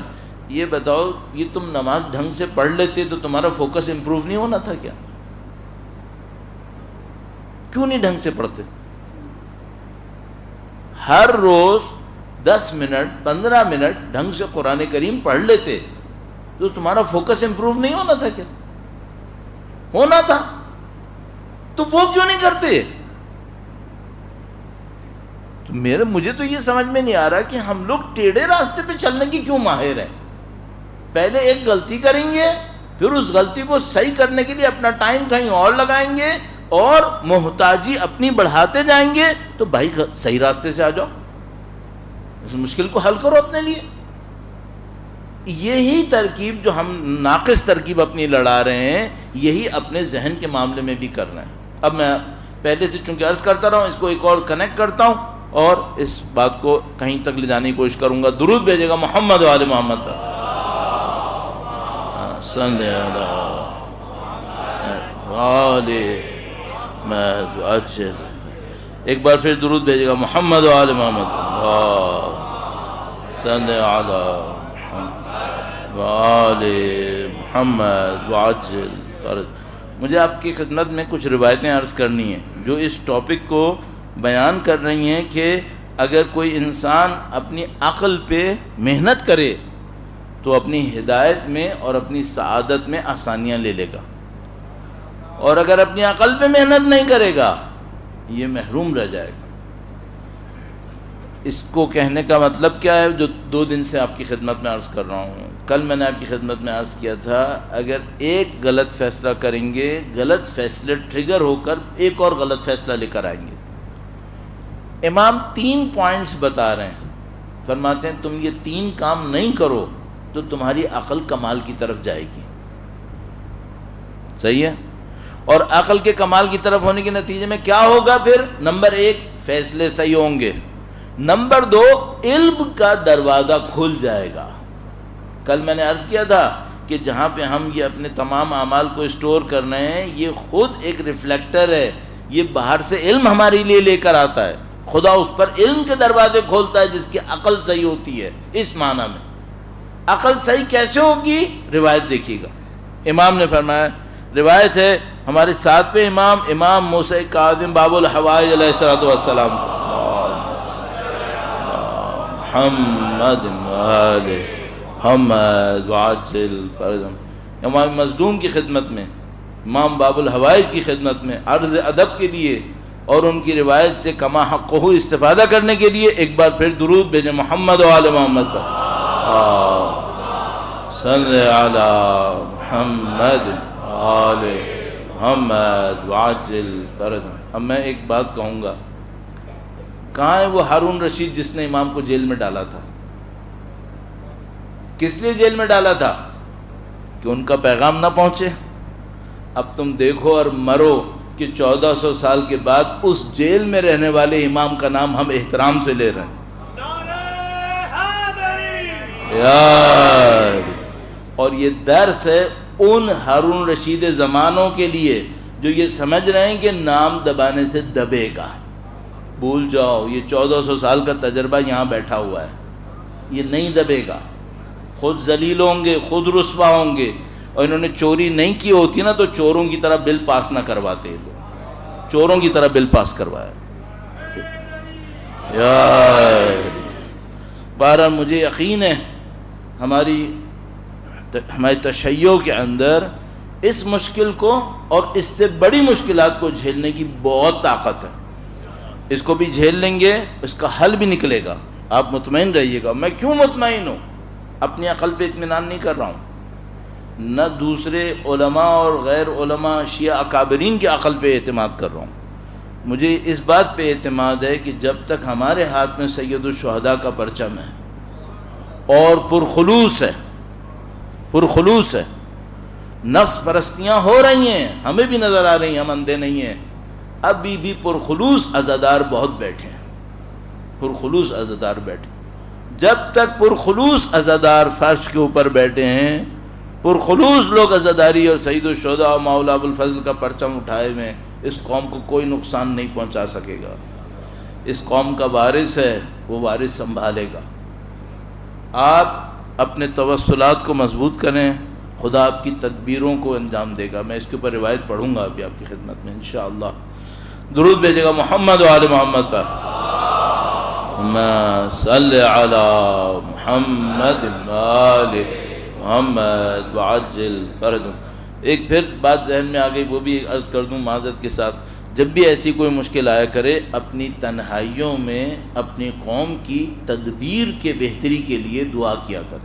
Speaker 3: یہ بتاؤ یہ تم نماز ڈھنگ سے پڑھ لیتے تو تمہارا فوکس امپروو نہیں ہونا تھا کیا؟ کیوں نہیں ڈھنگ سے پڑھتے؟ ہر روز 10 منٹ 15 منٹ ڈھنگ سے قرآن کریم پڑھ لیتے تو تمہارا فوکس امپروو نہیں ہونا تھا کیا؟ ہونا تھا. تو وہ کیوں نہیں کرتے؟ تو مجھے تو یہ سمجھ میں نہیں آ رہا کہ ہم لوگ ٹیڑھے راستے پہ چلنے کی کیوں ماہر ہیں. پہلے ایک غلطی کریں گے پھر اس غلطی کو صحیح کرنے کے لیے اپنا ٹائم کہیں اور لگائیں گے اور محتاجی اپنی بڑھاتے جائیں گے. تو بھائی صحیح راستے سے آ جاؤ، اس مشکل کو حل کرو اپنے لیے. یہی ترکیب جو ہم ناقص ترکیب اپنی لڑا رہے ہیں یہی اپنے ذہن کے معاملے میں بھی کر رہے ہیں. اب میں پہلے سے چونکہ عرض کرتا رہا ہوں اس کو ایک اور کنیکٹ کرتا ہوں اور اس بات کو کہیں تک لے جانے کی کوشش کروں گا. درود بھیجے گا محمد و آل محمد پر. صلی اللہ علیہ. ایک بار پھر درود بھیجے گا محمد و آل محمد صلی اللہ وآل محمد وعجل. مجھے آپ کی خدمت میں کچھ روایتیں عرض کرنی ہیں جو اس ٹاپک کو بیان کر رہی ہیں کہ اگر کوئی انسان اپنی عقل پہ محنت کرے تو اپنی ہدایت میں اور اپنی سعادت میں آسانیاں لے لے گا، اور اگر اپنی عقل پہ محنت نہیں کرے گا یہ محروم رہ جائے گا۔ اس کو کہنے کا مطلب کیا ہے جو 2 دن سے آپ کی خدمت میں عرض کر رہا ہوں؟ کل میں نے آپ کی خدمت میں عرض کیا تھا، اگر ایک غلط فیصلہ کریں گے، غلط فیصلے ٹریگر ہو کر ایک اور غلط فیصلہ لے کر آئیں گے۔ امام 3 پوائنٹس بتا رہے ہیں، فرماتے ہیں تم یہ 3 کام نہیں کرو تو تمہاری عقل کمال کی طرف جائے گی۔ صحیح ہے؟ اور عقل کے کمال کی طرف ہونے کے نتیجے میں کیا ہوگا پھر؟ نمبر 1 فیصلے صحیح ہوں گے، نمبر 2 علم کا دروازہ کھل جائے گا۔ کل میں نے عرض کیا تھا کہ جہاں پہ ہم یہ اپنے تمام اعمال کو اسٹور کر رہے ہیں یہ خود ایک ریفلیکٹر ہے، یہ باہر سے علم ہمارے لیے لے کر آتا ہے، خدا اس پر علم کے دروازے کھولتا ہے جس کی عقل صحیح ہوتی ہے۔ اس معنی میں عقل صحیح کیسے ہوگی؟ روایت دیکھیے گا۔ امام نے فرمایا، روایت ہے ہمارے 7ویں امام، امام موسیٰ کاظم باب الحوائج علیہ الصلوۃ والسلام، محمد وآل محمد وعجل فرجهم، امام مظلوم کی خدمت میں، امام باب الحوائج کی خدمت میں عرض ادب کے لیے اور ان کی روایت سے کما حقہ استفادہ کرنے کے لیے ایک بار پھر درود بھیجیں محمد وآل محمد پر، صلی علی محمد وآل محمد وعجل فرجهم۔ اب میں ایک بات کہوں گا، کہاں ہے وہ ہارون رشید جس نے امام کو جیل میں ڈالا تھا؟ کس لیے جیل میں ڈالا تھا؟ کہ ان کا پیغام نہ پہنچے۔ اب تم دیکھو اور مرو کہ 1400 سال کے بعد اس جیل میں رہنے والے امام کا نام ہم احترام سے لے رہے ہیں۔ یار، اور یہ درس ہے ان ہارون رشید زمانوں کے لیے جو یہ سمجھ رہے ہیں کہ نام دبانے سے دبے گا۔ بھول جاؤ، یہ 1400 سال کا تجربہ یہاں بیٹھا ہوا ہے، یہ نہیں دبے گا۔ خود ذلیل ہوں گے، خود رسوا ہوں گے، اور انہوں نے چوری نہیں کی ہوتی نا تو چوروں کی طرح بل پاس نہ کرواتے، لوگ چوروں کی طرح بل پاس کروایا۔ یار بہرحال مجھے یقین ہے ہمارے تشیع کے اندر اس مشکل کو اور اس سے بڑی مشکلات کو جھیلنے کی بہت طاقت ہے۔ اس کو بھی جھیل لیں گے، اس کا حل بھی نکلے گا، آپ مطمئن رہیے گا۔ میں کیوں مطمئن ہوں؟ اپنی عقل پہ اطمینان نہیں کر رہا ہوں، نہ دوسرے علماء اور غیر علماء شیعہ اکابرین کی عقل پہ اعتماد کر رہا ہوں۔ مجھے اس بات پہ اعتماد ہے کہ جب تک ہمارے ہاتھ میں سید الشہداء کا پرچم ہے اور پرخلوص ہے، نفس پرستیاں ہو رہی ہیں، ہمیں بھی نظر آ رہی ہیں، ہم اندھے نہیں ہیں، ابھی بھی پرخلوص عزادار بہت بیٹھے ہیں، پرخلوص عزادار بیٹھے۔ جب تک پرخلوص عزادار فرش کے اوپر بیٹھے ہیں، پرخلوص لوگ عزاداری اور سید الشہداء اور مولا ابو الفضل کا پرچم اٹھائے ہوئے، اس قوم کو کوئی نقصان نہیں پہنچا سکے گا۔ اس قوم کا وارث ہے، وہ وارث سنبھالے گا۔ آپ اپنے توسلات کو مضبوط کریں، خدا آپ کی تدبیروں کو انجام دے گا۔ میں اس کے اوپر روایت پڑھوں گا ابھی آپ کی خدمت میں انشاءاللہ۔ درود بھیجے گا محمد و آل محمد پر، صلی علی محمد و آل محمد وعجل فرجهم۔ ایک پھر بات ذہن میں آ گئی، وہ بھی عرض کر دوں معذرت کے ساتھ، جب بھی ایسی کوئی مشکل آیا کرے، اپنی تنہائیوں میں اپنی قوم کی تدبیر کے بہتری کے لیے دعا کیا کر۔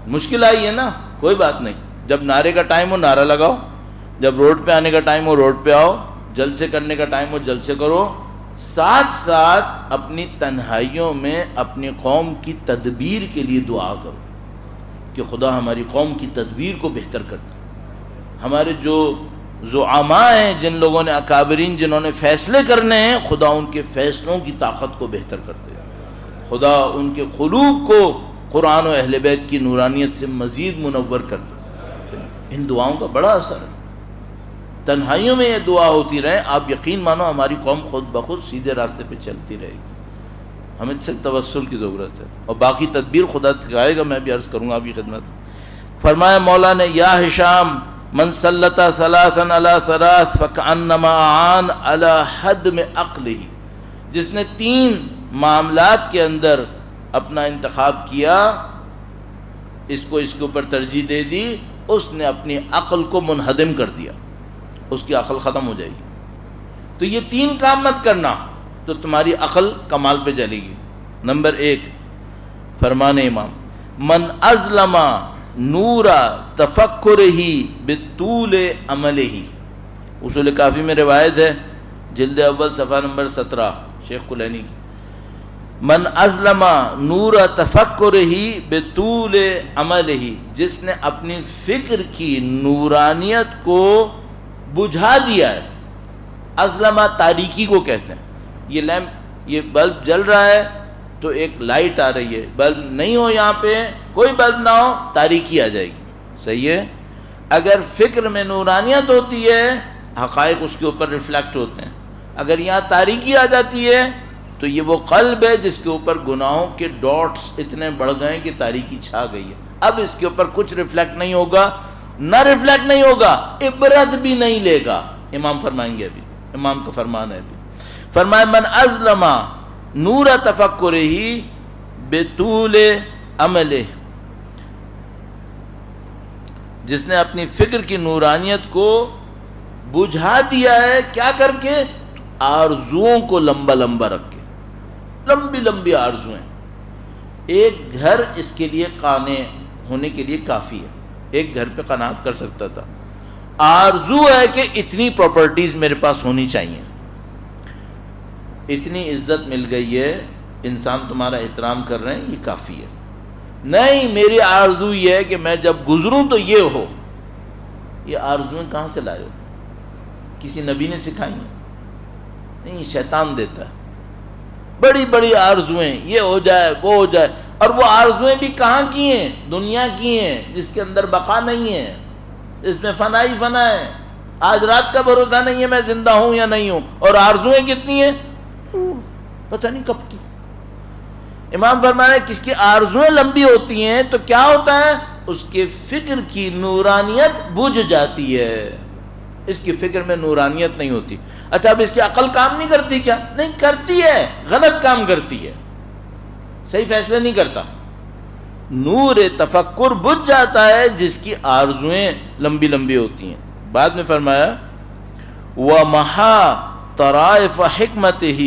Speaker 3: مشکل آئی ہے نا، کوئی بات نہیں، جب نعرے کا ٹائم ہو نعرہ لگاؤ، جب روڈ پہ آنے کا ٹائم ہو روڈ پہ آؤ، جلسے کرنے کا ٹائم ہو جلسے کرو، ساتھ ساتھ اپنی تنہائیوں میں اپنی قوم کی تدبیر کے لیے دعا کرو کہ خدا ہماری قوم کی تدبیر کو بہتر کر دے۔ ہمارے جو زعماء ہیں، جن لوگوں نے اکابرین جنہوں نے فیصلے کرنے ہیں، خدا ان کے فیصلوں کی طاقت کو بہتر کر دے، خدا ان کے قلوب کو قرآن و اہل بیت کی نورانیت سے مزید منور کر دے۔ ان دعاؤں کا بڑا اثر ہے، تنہائیوں میں یہ دعا ہوتی رہے، آپ یقین مانو ہماری قوم خود بخود سیدھے راستے پہ چلتی رہے گی۔ ہمیں صرف توسل کی ضرورت ہے، اور باقی تدبیر خدا سکھائے گا۔ میں بھی عرض کروں گا آپ کی خدمت۔ فرمایا مولا نے، یا ہشام من سلط ثلاثا علی ثلاث فکأنما اعان علی حدم عقلہ، جس نے 3 معاملات کے اندر اپنا انتخاب کیا اس کو اس کے اوپر ترجیح دے دی، اس نے اپنی عقل کو منہدم کر دیا، اس کی عقل ختم ہو جائے گی۔ تو یہ 3 کام مت کرنا تو تمہاری عقل کمال پہ چلے گی۔ نمبر 1 فرمان امام، من ازلم نور تفکرہ بطول عملہ، اصول کافی میں روایت ہے، جلد اول صفحہ نمبر 17 شیخ کلینی کی، من ازلم نور تفکرہ بطول عملہ، جس نے اپنی فکر کی نورانیت کو بجھا دیا ہے۔ ازلمہ تاریکی کو کہتے ہیں، یہ لیمپ، یہ بلب جل رہا ہے تو ایک لائٹ آ رہی ہے، بلب نہیں ہو یہاں پہ، کوئی بلب نہ ہو، تاریکی آ جائے گی، صحیح ہے؟ اگر فکر میں نورانیت ہوتی ہے، حقائق اس کے اوپر ریفلیکٹ ہوتے ہیں۔ اگر یہاں تاریکی آ جاتی ہے تو یہ وہ قلب ہے جس کے اوپر گناہوں کے ڈاٹس اتنے بڑھ گئے کہ تاریکی چھا گئی ہے، اب اس کے اوپر کچھ ریفلیکٹ نہیں ہوگا، نہ ریفلیکٹ نہیں ہوگا، عبرت بھی نہیں لے گا۔ امام فرمائیں گے، ابھی امام کا فرمان ہے، ابھی فرمائے من ازلم نور تفکرہ بطول عملہ، جس نے اپنی فکر کی نورانیت کو بجھا دیا ہے، کیا کر کے؟ آرزوؤں کو لمبا لمبا رکھ کے، لمبی لمبی آرزویں۔ ایک گھر اس کے لیے قانع ہونے کے لیے کافی ہے، ایک گھر پہ قناعت کر سکتا تھا۔ آرزو ہے کہ اتنی پراپرٹیز میرے پاس ہونی چاہیے، اتنی عزت مل گئی ہے، انسان تمہارا احترام کر رہے ہیں، یہ کافی ہے۔ نہیں، میری آرزو یہ ہے کہ میں جب گزروں تو یہ ہو۔ یہ آرزویں کہاں سے لائے ہو؟ کسی نبی نے سکھائی ہیں؟ نہیں، شیطان دیتا ہے۔ بڑی بڑی آرزویں، یہ ہو جائے وہ ہو جائے، اور وہ آرزویں بھی کہاں کی ہیں؟ دنیا کی ہیں، جس کے اندر بقا نہیں ہے، اس میں فنا ہی فنا ہے۔ آج رات کا بھروسہ نہیں ہے میں زندہ ہوں یا نہیں ہوں، اور آرزویں کتنی ہیں پتہ نہیں کب کی۔ امام فرمایا ہے کس کی آرزویں لمبی ہوتی ہیں تو کیا ہوتا ہے؟ اس کے فکر کی نورانیت بجھ جاتی ہے، اس کی فکر میں نورانیت نہیں ہوتی۔ اچھا، اب اس کی عقل کام نہیں کرتی کیا؟ نہیں کرتی ہے، غلط کام کرتی ہے، صحیح فیصلے نہیں کرتا۔ نور تفکر بجھ جاتا ہے جس کی آرزویں لمبی لمبی ہوتی ہیں۔ بعد میں فرمایا وَمَحَا طَرَائِفَ حِکْمَتِهِ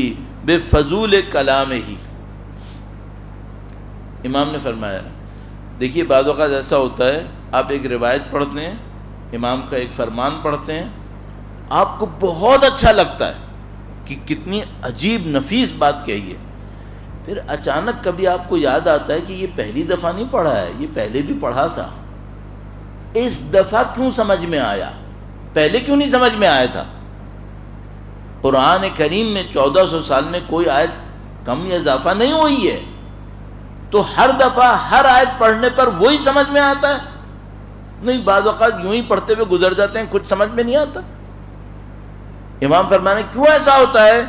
Speaker 3: بِفَضُولِ کَلَامِهِ، امام نے فرمایا، دیکھیے بعض اوقات ایسا ہوتا ہے، آپ ایک روایت پڑھتے ہیں، امام کا ایک فرمان پڑھتے ہیں، آپ کو بہت اچھا لگتا ہے کہ کتنی عجیب نفیس بات کہی ہے، پھر اچانک کبھی آپ کو یاد آتا ہے کہ یہ پہلی دفعہ نہیں پڑھا ہے، یہ پہلے بھی پڑھا تھا، اس دفعہ کیوں سمجھ میں آیا، پہلے کیوں نہیں سمجھ میں آیا تھا؟ قرآن کریم میں 1400 سال میں کوئی آیت کم یا اضافہ نہیں ہوئی ہے، تو ہر دفعہ ہر آیت پڑھنے پر وہی سمجھ میں آتا ہے؟ نہیں، بعض اوقات یوں ہی پڑھتے ہوئے گزر جاتے ہیں، کچھ سمجھ میں نہیں آتا۔ امام فرمانے کیوں ایسا ہوتا ہے؟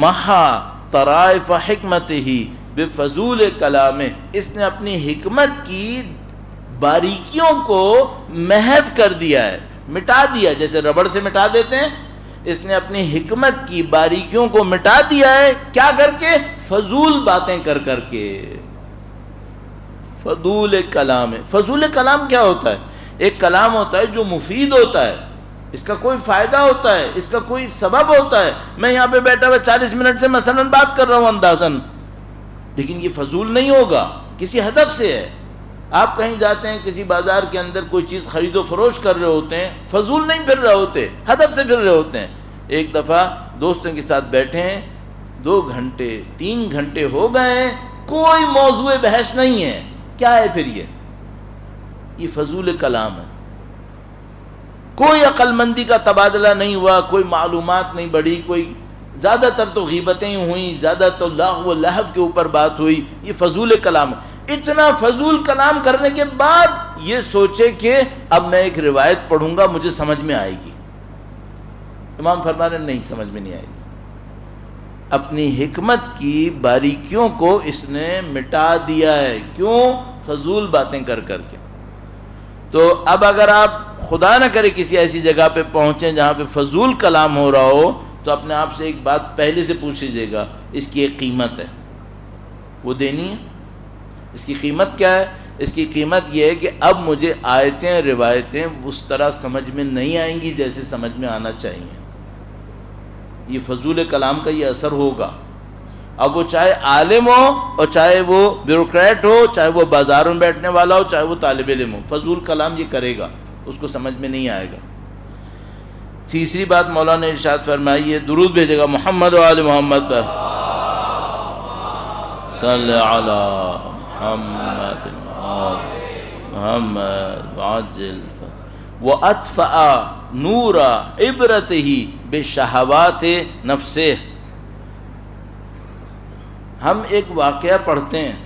Speaker 3: محا طرائف حکمتہ بفضول کلامہ، اس نے اپنی حکمت کی باریکیوں کو محو کر دیا ہے، مٹا دیا، جیسے ربڑ سے مٹا دیتے ہیں، اس نے اپنی حکمت کی باریکیوں کو مٹا دیا ہے، کیا کر کے؟ فضول باتیں کر کر کے۔ فضول کلام ہے۔ فضول کلام کیا ہوتا ہے؟ ایک کلام ہوتا ہے جو مفید ہوتا ہے، اس کا کوئی فائدہ ہوتا ہے، اس کا کوئی سبب ہوتا ہے۔ میں یہاں پہ بیٹھا ہوا 40 منٹ سے مثلا بات کر رہا ہوں اندازاً، لیکن یہ فضول نہیں ہوگا، کسی ہدف سے ہے۔ آپ کہیں جاتے ہیں کسی بازار کے اندر کوئی چیز خرید و فروخت کر رہے ہوتے ہیں، فضول نہیں پھر رہے ہوتے، ہدف سے پھر رہے ہوتے ہیں۔ ایک دفعہ دوستوں کے ساتھ بیٹھے ہیں، 2 گھنٹے 3 گھنٹے ہو گئے ہیں، کوئی موضوع بحث نہیں ہے، کیا ہے پھر یہ فضول کلام ہے۔ کوئی عقل مندی کا تبادلہ نہیں ہوا، کوئی معلومات نہیں بڑھی، کوئی زیادہ تر تو غیبتیں ہوئیں، زیادہ تو لغو و لہو کے اوپر بات ہوئی، یہ فضول کلام ہے۔ اتنا فضول کلام کرنے کے بعد یہ سوچے کہ اب میں ایک روایت پڑھوں گا، مجھے سمجھ میں آئے گی۔ امام فرمانے نہیں، سمجھ میں نہیں آئے گی۔ اپنی حکمت کی باریکیوں کو اس نے مٹا دیا ہے، کیوں؟ فضول باتیں کر کر کے۔ تو اب اگر آپ خدا نہ کرے کسی ایسی جگہ پہ پہنچیں جہاں پہ فضول کلام ہو رہا ہو، تو اپنے آپ سے ایک بات پہلے سے پوچھ لیجیے گا، اس کی ایک قیمت ہے، وہ دینی ہے۔ اس کی قیمت کیا ہے؟ اس کی قیمت یہ ہے کہ اب مجھے آیتیں روایتیں اس طرح سمجھ میں نہیں آئیں گی جیسے سمجھ میں آنا چاہیے. یہ فضول کلام کا یہ اثر ہوگا. اب وہ چاہے عالم ہو اور چاہے وہ بیوروکریٹ ہو، چاہے وہ بازار میں بیٹھنے والا ہو، چاہے وہ طالب علم ہو، فضول کلام یہ کرے گا، اس کو سمجھ میں نہیں آئے گا. تیسری بات مولانا نے ارشاد فرمائی ہے، درود بھیجے گا محمد و آل محمد پر، صلی علی محمد محمد عاجل وَأَطْفَأَ نُورَ عِبْرَتِهِ بِشَهَوَاتِ نَفْسِهِ. ہم ایک واقعہ پڑھتے ہیں،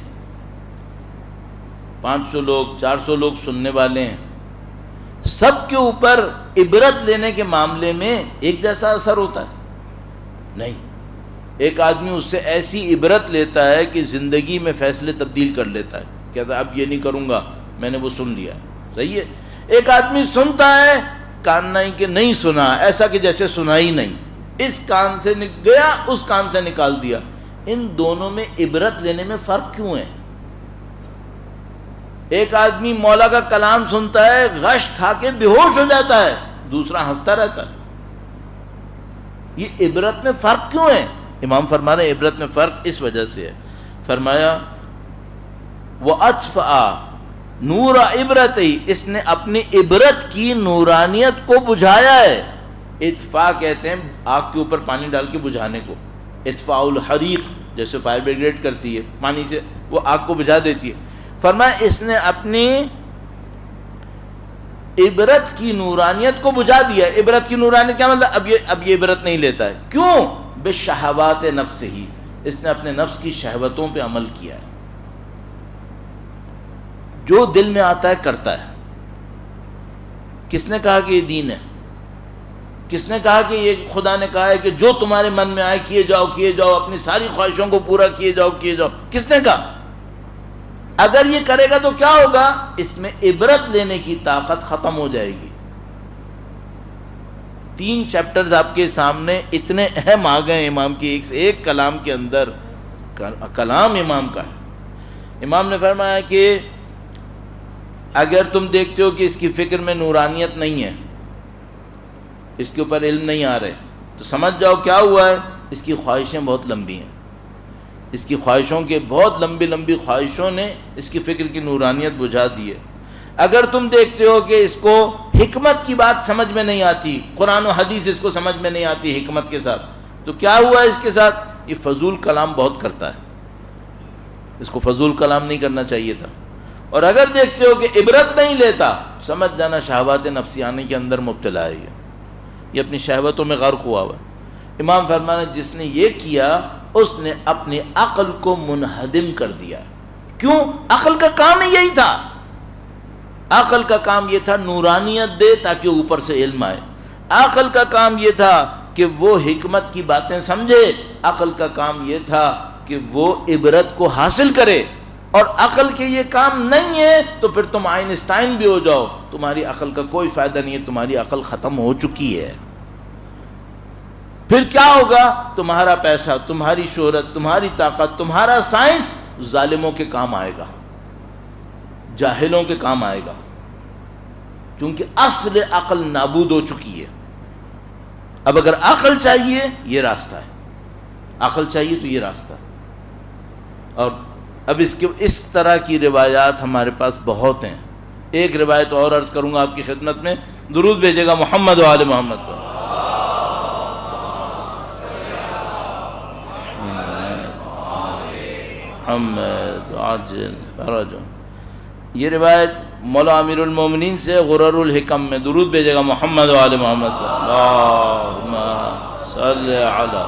Speaker 3: 500 لوگ 400 لوگ سننے والے ہیں، سب کے اوپر عبرت لینے کے معاملے میں ایک جیسا اثر ہوتا ہے؟ نہیں. ایک آدمی اس سے ایسی عبرت لیتا ہے کہ زندگی میں فیصلے تبدیل کر لیتا ہے، کہتا ہے اب یہ نہیں کروں گا، میں نے وہ سن لیا. صحیح ہے. ایک آدمی سنتا ہے، کان نہیں کہ نہیں سنا، ایسا کہ جیسے سنا ہی نہیں، اس کان سے گیا اس کان سے نکال دیا. ان دونوں میں عبرت لینے میں فرق کیوں ہے؟ ایک آدمی مولا کا کلام سنتا ہے، غش کھا کے بے ہوش ہو جاتا ہے، دوسرا ہنستا رہتا ہے. یہ عبرت میں فرق کیوں ہے؟ امام فرما رہے ہیں عبرت میں فرق اس وجہ سے ہے. فرمایا وَأَطْفَأَ نُورَ عِبْرَتِهِ، اس نے اپنی عبرت کی نورانیت کو بجھایا ہے. اطفاء کہتے ہیں آگ کے اوپر پانی ڈال کے بجھانے کو، اطفاء الحریق، جیسے فائر بریگیڈ کرتی ہے، پانی سے وہ آگ کو بجھا دیتی ہے. فرمایا اس نے اپنی عبرت کی نورانیت کو بجھا دیا. عبرت کی نورانیت کیا مطلب؟ اب یہ عبرت نہیں لیتا ہے. کیوں؟ بشہوات نفس ہی، اس نے اپنے نفس کی شہوتوں پہ عمل کیا ہے. جو دل میں آتا ہے کرتا ہے. کس نے کہا کہ یہ دین ہے؟ کس نے کہا کہ یہ خدا نے کہا ہے کہ جو تمہارے من میں آئے کیے جاؤ، اپنی ساری خواہشوں کو پورا کیے جاؤ؟ کس نے کہا؟ اگر یہ کرے گا تو کیا ہوگا؟ اس میں عبرت لینے کی طاقت ختم ہو جائے گی. 3 چیپٹرز آپ کے سامنے اتنے اہم آ گئے امام کی ایک کلام کے اندر. کلام امام کا ہے. امام نے فرمایا کہ اگر تم دیکھتے ہو کہ اس کی فکر میں نورانیت نہیں ہے، اس کے اوپر علم نہیں آ رہے، تو سمجھ جاؤ کیا ہوا ہے، اس کی خواہشیں بہت لمبی ہیں. اس کی خواہشوں کے بہت لمبی خواہشوں نے اس کی فکر کی نورانیت بجھا دی ہے. اگر تم دیکھتے ہو کہ اس کو حکمت کی بات سمجھ میں نہیں آتی، قرآن و حدیث اس کو سمجھ میں نہیں آتی حکمت کے ساتھ، تو کیا ہوا اس کے ساتھ؟ یہ فضول کلام بہت کرتا ہے. اس کو فضول کلام نہیں کرنا چاہیے تھا. اور اگر دیکھتے ہو کہ عبرت نہیں لیتا، سمجھ جانا شہوات نفسیانی کے اندر مبتلا ہے. یہ اپنی شہوتوں میں غرق ہوا ہوا ہے. امام فرمانے جس نے یہ کیا اس نے اپنی عقل کو منہدم کر دیا. کیوں؟ عقل کا کام ہی یہی تھا. عقل کا کام یہ تھا نورانیت دے تاکہ اوپر سے علم آئے. عقل کا کام یہ تھا کہ وہ حکمت کی باتیں سمجھے. عقل کا کام یہ تھا کہ وہ عبرت کو حاصل کرے. اور عقل کے یہ کام نہیں ہے تو پھر تم آئنسٹائن بھی ہو جاؤ، تمہاری عقل کا کوئی فائدہ نہیں ہے، تمہاری عقل ختم ہو چکی ہے. پھر کیا ہوگا؟ تمہارا پیسہ، تمہاری شہرت، تمہاری طاقت، تمہارا سائنس ظالموں کے کام آئے گا، جاہلوں کے کام آئے گا، کیونکہ اصل عقل نابود ہو چکی ہے. اب اگر عقل چاہیے یہ راستہ ہے، عقل چاہیے تو یہ راستہ ہے. اور اب اس طرح کی روایات ہمارے پاس بہت ہیں. ایک روایت اور عرض کروں گا آپ کی خدمت میں. درود بھیجے گا محمد و آل محمد پر. محمد عاجل فرج. یہ روایت مولا امیر المومنین سے غرر الحکم میں. درود بھیجے گا محمد و آل محمد پر. اللہم صلی علی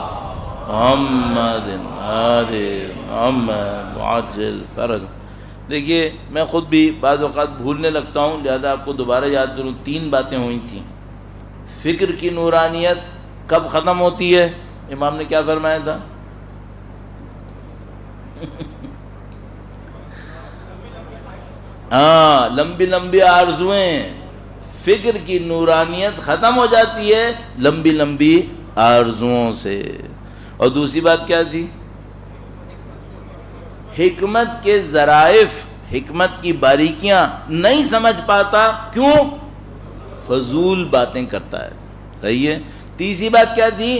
Speaker 3: محمد آل محمد عاجل فرج. دیکھیے میں خود بھی بعض اوقات بھولنے لگتا ہوں، لہذا آپ کو دوبارہ یاد کروں. 3 باتیں ہوئی تھیں. فکر کی نورانیت کب ختم ہوتی ہے؟ امام نے کیا فرمایا تھا؟ ہاں، لمبی آرزویں. فکر کی نورانیت ختم ہو جاتی ہے لمبی آرزوؤں سے. اور دوسری بات کیا تھی؟ حکمت کے ظرائف، حکمت کی باریکیاں نہیں سمجھ پاتا. کیوں؟ فضول باتیں کرتا ہے. صحیح ہے. تیسری بات کیا تھی؟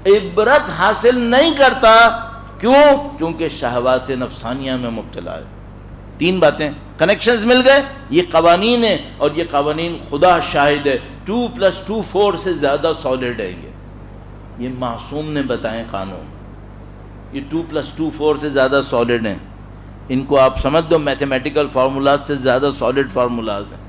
Speaker 3: عبرت حاصل نہیں کرتا. کیوں؟ کیونکہ شہوات نفسانیہ میں مبتلا ہے. 3 باتیں، کنیکشنز مل گئے. یہ قوانین ہیں اور یہ قوانین خدا شاہد ہے 2+2 4 سے زیادہ سالڈ ہے. یہ معصوم نے بتائیں قانون. یہ 2+2 4 سے زیادہ سالڈ ہیں. ان کو آپ سمجھ دو میتھمیٹیکل فارمولاز سے زیادہ سالڈ فارمولاز ہیں.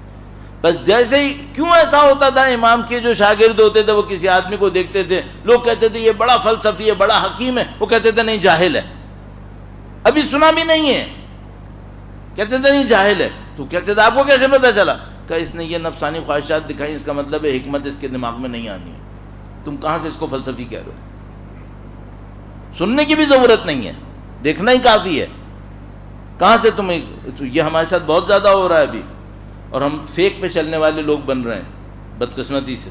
Speaker 3: بس جیسے ہی کیوں ایسا ہوتا تھا، امام کے جو شاگرد ہوتے تھے وہ کسی آدمی کو دیکھتے تھے، لوگ کہتے تھے یہ بڑا فلسفی ہے، بڑا حکیم ہے، وہ کہتے تھے نہیں جاہل ہے، ابھی سنا بھی نہیں ہے، کہتے تھے نہیں جاہل ہے. تو کہتے تھے آپ کو کیسے پتا چلا؟ کہ اس نے یہ نفسانی خواہشات دکھائی، اس کا مطلب ہے حکمت اس کے دماغ میں نہیں آنی ہے. تم کہاں سے اس کو فلسفی کہہ رہے ہو؟ سننے کی بھی ضرورت نہیں ہے، دیکھنا ہی کافی ہے. کہاں سے تمہیں؟ یہ ہمارے ساتھ بہت زیادہ ہو رہا ہے ابھی، اور ہم فیک پہ چلنے والے لوگ بن رہے ہیں بدقسمتی سے.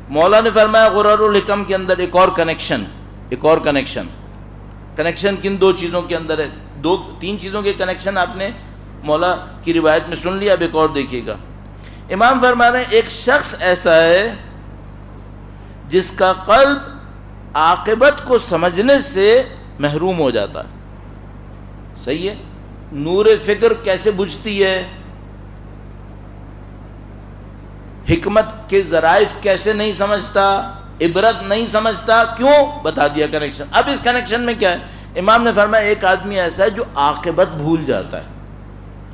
Speaker 3: مولا نے فرمایا غرر الحکم کے اندر ایک اور کنیکشن کن 2 چیزوں کے اندر ہے. 3 چیزوں کے کنیکشن آپ نے مولا کی روایت میں سن لیا. اب ایک اور دیکھیے گا. امام فرما رہے ہیں ایک شخص ایسا ہے جس کا قلب عاقبت کو سمجھنے سے محروم ہو جاتا ہے. صحیح ہے. نور فکر کیسے بجھتی ہے، حکمت کے ذرائف کیسے نہیں سمجھتا، عبرت نہیں سمجھتا. کیوں؟ بتا دیا کنیکشن. اب اس کنیکشن میں کیا ہے؟ امام نے فرمایا ایک آدمی ایسا ہے جو عاقبت بھول جاتا ہے.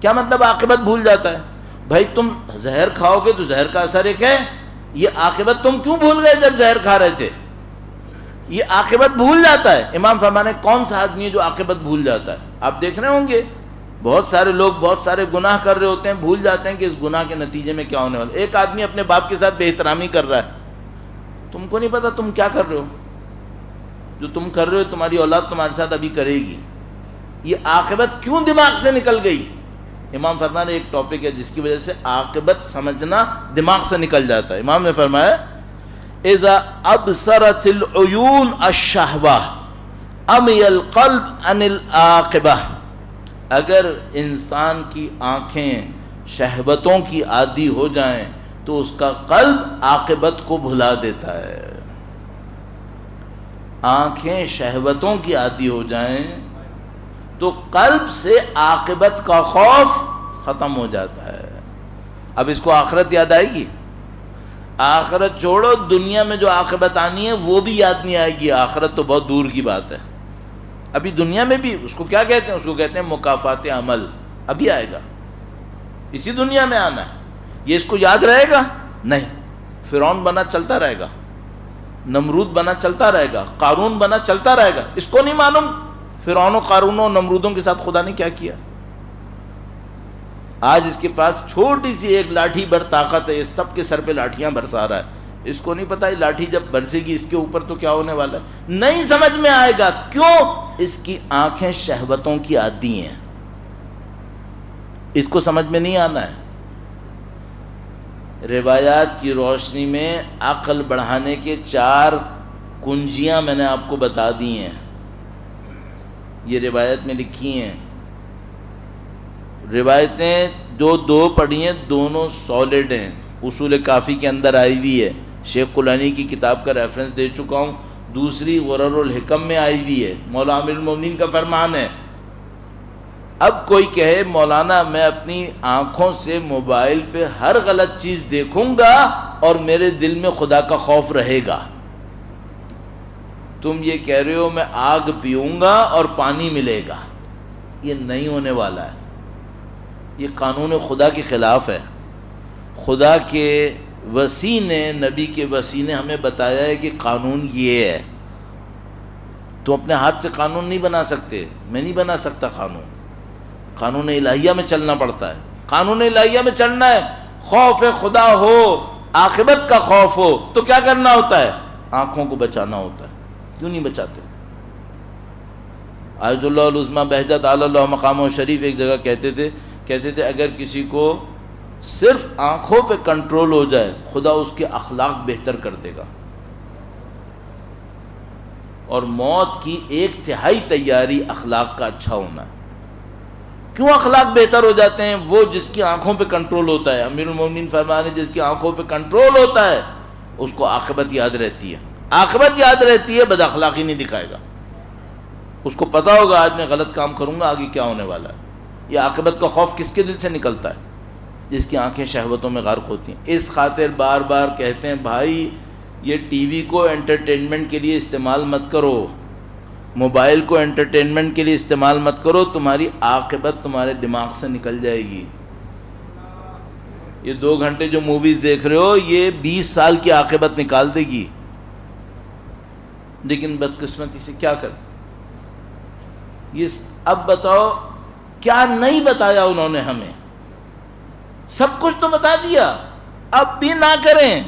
Speaker 3: کیا مطلب عاقبت بھول جاتا ہے؟ بھائی تم زہر کھاؤ گے تو زہر کا اثر ایک ہے. یہ عاقبت تم کیوں بھول گئے جب زہر کھا رہے تھے؟ یہ عاقبت بھول جاتا ہے. امام فرمانے کون سا آدمی ہے جو عاقبت بھول جاتا ہے؟ آپ دیکھ رہے ہوں گے بہت سارے لوگ بہت سارے گناہ کر رہے ہوتے ہیں، بھول جاتے ہیں کہ اس گناہ کے نتیجے میں کیا ہونے والا. ایک آدمی اپنے باپ کے ساتھ بے احترامی کر رہا ہے، تم کو نہیں پتا تم کیا کر رہے ہو. جو تم کر رہے ہو تمہاری اولاد تمہارے ساتھ ابھی کرے گی. یہ عاقبت کیوں دماغ سے نکل گئی؟ امام فرمانے ایک ٹاپک ہے جس کی وجہ سے عاقبت سمجھنا دماغ سے نکل جاتا ہے. امام نے فرمایا اذا ابصرت العیون الشہوہ امی القلب عن العاقبہ. اگر انسان کی آنکھیں شہوتوں کی عادی ہو جائیں تو اس کا قلب عاقبت کو بھلا دیتا ہے. آنکھیں شہوتوں کی عادی ہو جائیں تو قلب سے عاقبت کا خوف ختم ہو جاتا ہے. اب اس کو آخرت یاد آئے گی. آخرت چھوڑو، دنیا میں جو عاقبت آنی ہے وہ بھی یاد نہیں آئے گی. آخرت تو بہت دور کی بات ہے. ابھی دنیا میں بھی اس کو کیا کہتے ہیں؟ اس کو کہتے ہیں مکافات عمل. ابھی آئے گا، اسی دنیا میں آنا ہے. یہ اس کو یاد رہے گا؟ نہیں. فرعون بنا چلتا رہے گا، نمرود بنا چلتا رہے گا، قارون بنا چلتا رہے گا. اس کو نہیں معلوم فرعون و قارون و نمرودوں کے ساتھ خدا نے کیا کیا. آج اس کے پاس چھوٹی سی ایک لاٹھی بھر طاقت ہے، یہ سب کے سر پہ لاٹھیاں برسا رہا ہے. اس کو نہیں پتا یہ لاٹھی جب برسے گی اس کے اوپر تو کیا ہونے والا ہے. نہیں سمجھ میں آئے گا. کیوں؟ اس کی آنکھیں شہوتوں کی عادی ہیں، اس کو سمجھ میں نہیں آنا ہے. روایات کی روشنی میں عقل بڑھانے کے 4 کنجیاں میں نے آپ کو بتا دی ہیں. یہ روایت میں لکھی ہیں. روایتیں جو 2 پڑھی ہیں دونوں سالڈ ہیں. اصول کافی کے اندر آئی ہوئی ہے، شیخ قلانی کی کتاب کا ریفرنس دے چکا ہوں. دوسری غرر الحکم میں آئی ہوئی ہے، مولا امیر المومنین کا فرمان ہے. اب کوئی کہے مولانا میں اپنی آنکھوں سے موبائل پہ ہر غلط چیز دیکھوں گا اور میرے دل میں خدا کا خوف رہے گا. تم یہ کہہ رہے ہو میں آگ پیوں گا اور پانی ملے گا. یہ نہیں ہونے والا ہے. یہ قانون خدا کے خلاف ہے. خدا کے وسیع نے، نبی کے وسیع نے ہمیں بتایا ہے کہ قانون یہ ہے. تو اپنے ہاتھ سے قانون نہیں بنا سکتے. میں نہیں بنا سکتا قانون. قانون الہیہ میں چلنا پڑتا ہے. قانون الہیہ میں چلنا ہے. خوف خدا ہو، عاقبت کا خوف ہو تو کیا کرنا ہوتا ہے؟ آنکھوں کو بچانا ہوتا ہے. کیوں نہیں بچاتے؟ آیت اللہ العظمیٰ بہجت علی اللہ مقامہ شریف ایک جگہ کہتے تھے اگر کسی کو صرف آنکھوں پہ کنٹرول ہو جائے خدا اس کے اخلاق بہتر کر دے گا. اور موت کی 1/3 تیاری اخلاق کا اچھا ہونا ہے. کیوں اخلاق بہتر ہو جاتے ہیں؟ وہ جس کی آنکھوں پہ کنٹرول ہوتا ہے، امیر المومنین فرمانے جس کی آنکھوں پہ کنٹرول ہوتا ہے اس کو عاقبت یاد رہتی ہے، عاقبت یاد رہتی ہے، بد اخلاقی نہیں دکھائے گا، اس کو پتا ہوگا آج میں غلط کام کروں گا آگے کیا ہونے والا ہے۔ یہ عاقبت کا خوف کس کے دل سے نکلتا ہے؟ جس کی آنکھیں شہوتوں میں غرق ہوتی ہیں۔ اس خاطر بار بار کہتے ہیں بھائی یہ ٹی وی کو انٹرٹینمنٹ کے لیے استعمال مت کرو، موبائل کو انٹرٹینمنٹ کے لیے استعمال مت کرو، تمہاری عاقبت تمہارے دماغ سے نکل جائے گی۔ یہ 2 گھنٹے جو موویز دیکھ رہے ہو یہ 20 سال کی عاقبت نکال دے گی، لیکن بدقسمتی سے کیا کریں؟ یہ اب بتاؤ کیا نہیں بتایا انہوں نے ہمیں؟ سب کچھ تو بتا دیا، اب بھی نہ کریں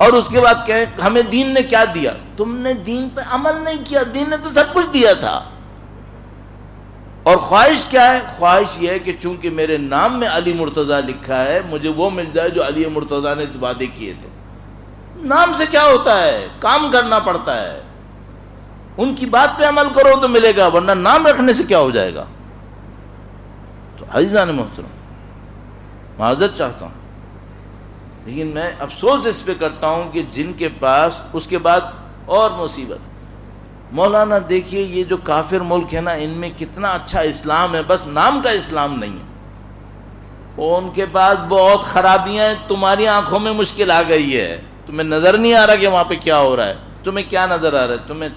Speaker 3: اور اس کے بعد کہیں ہمیں دین نے کیا دیا؟ تم نے دین پہ عمل نہیں کیا، دین نے تو سب کچھ دیا تھا۔ اور خواہش کیا ہے؟ خواہش یہ ہے کہ چونکہ میرے نام میں علی مرتضیٰ لکھا ہے مجھے وہ مل جائے جو علی مرتضیٰ نے وعدے کیے تھے۔ نام سے کیا ہوتا ہے؟ کام کرنا پڑتا ہے، ان کی بات پہ عمل کرو تو ملے گا، ورنہ نام رکھنے سے کیا ہو جائے گا؟ تو عزیزان محترم معذرت چاہتا ہوں، لیکن میں افسوس اس پہ کرتا ہوں کہ جن کے پاس اس کے بعد اور مصیبت، مولانا دیکھیے یہ جو کافر ملک ہے نا ان میں کتنا اچھا اسلام ہے، بس نام کا اسلام نہیں ہے، اور ان کے پاس بہت خرابیاں ہیں، تمہاری آنکھوں میں مشکل آ گئی ہے، تمہیں نظر نہیں آ رہا کہ وہاں پہ کیا ہو رہا ہے، تمہیں کیا نظر آ رہا ہے؟ تمہیں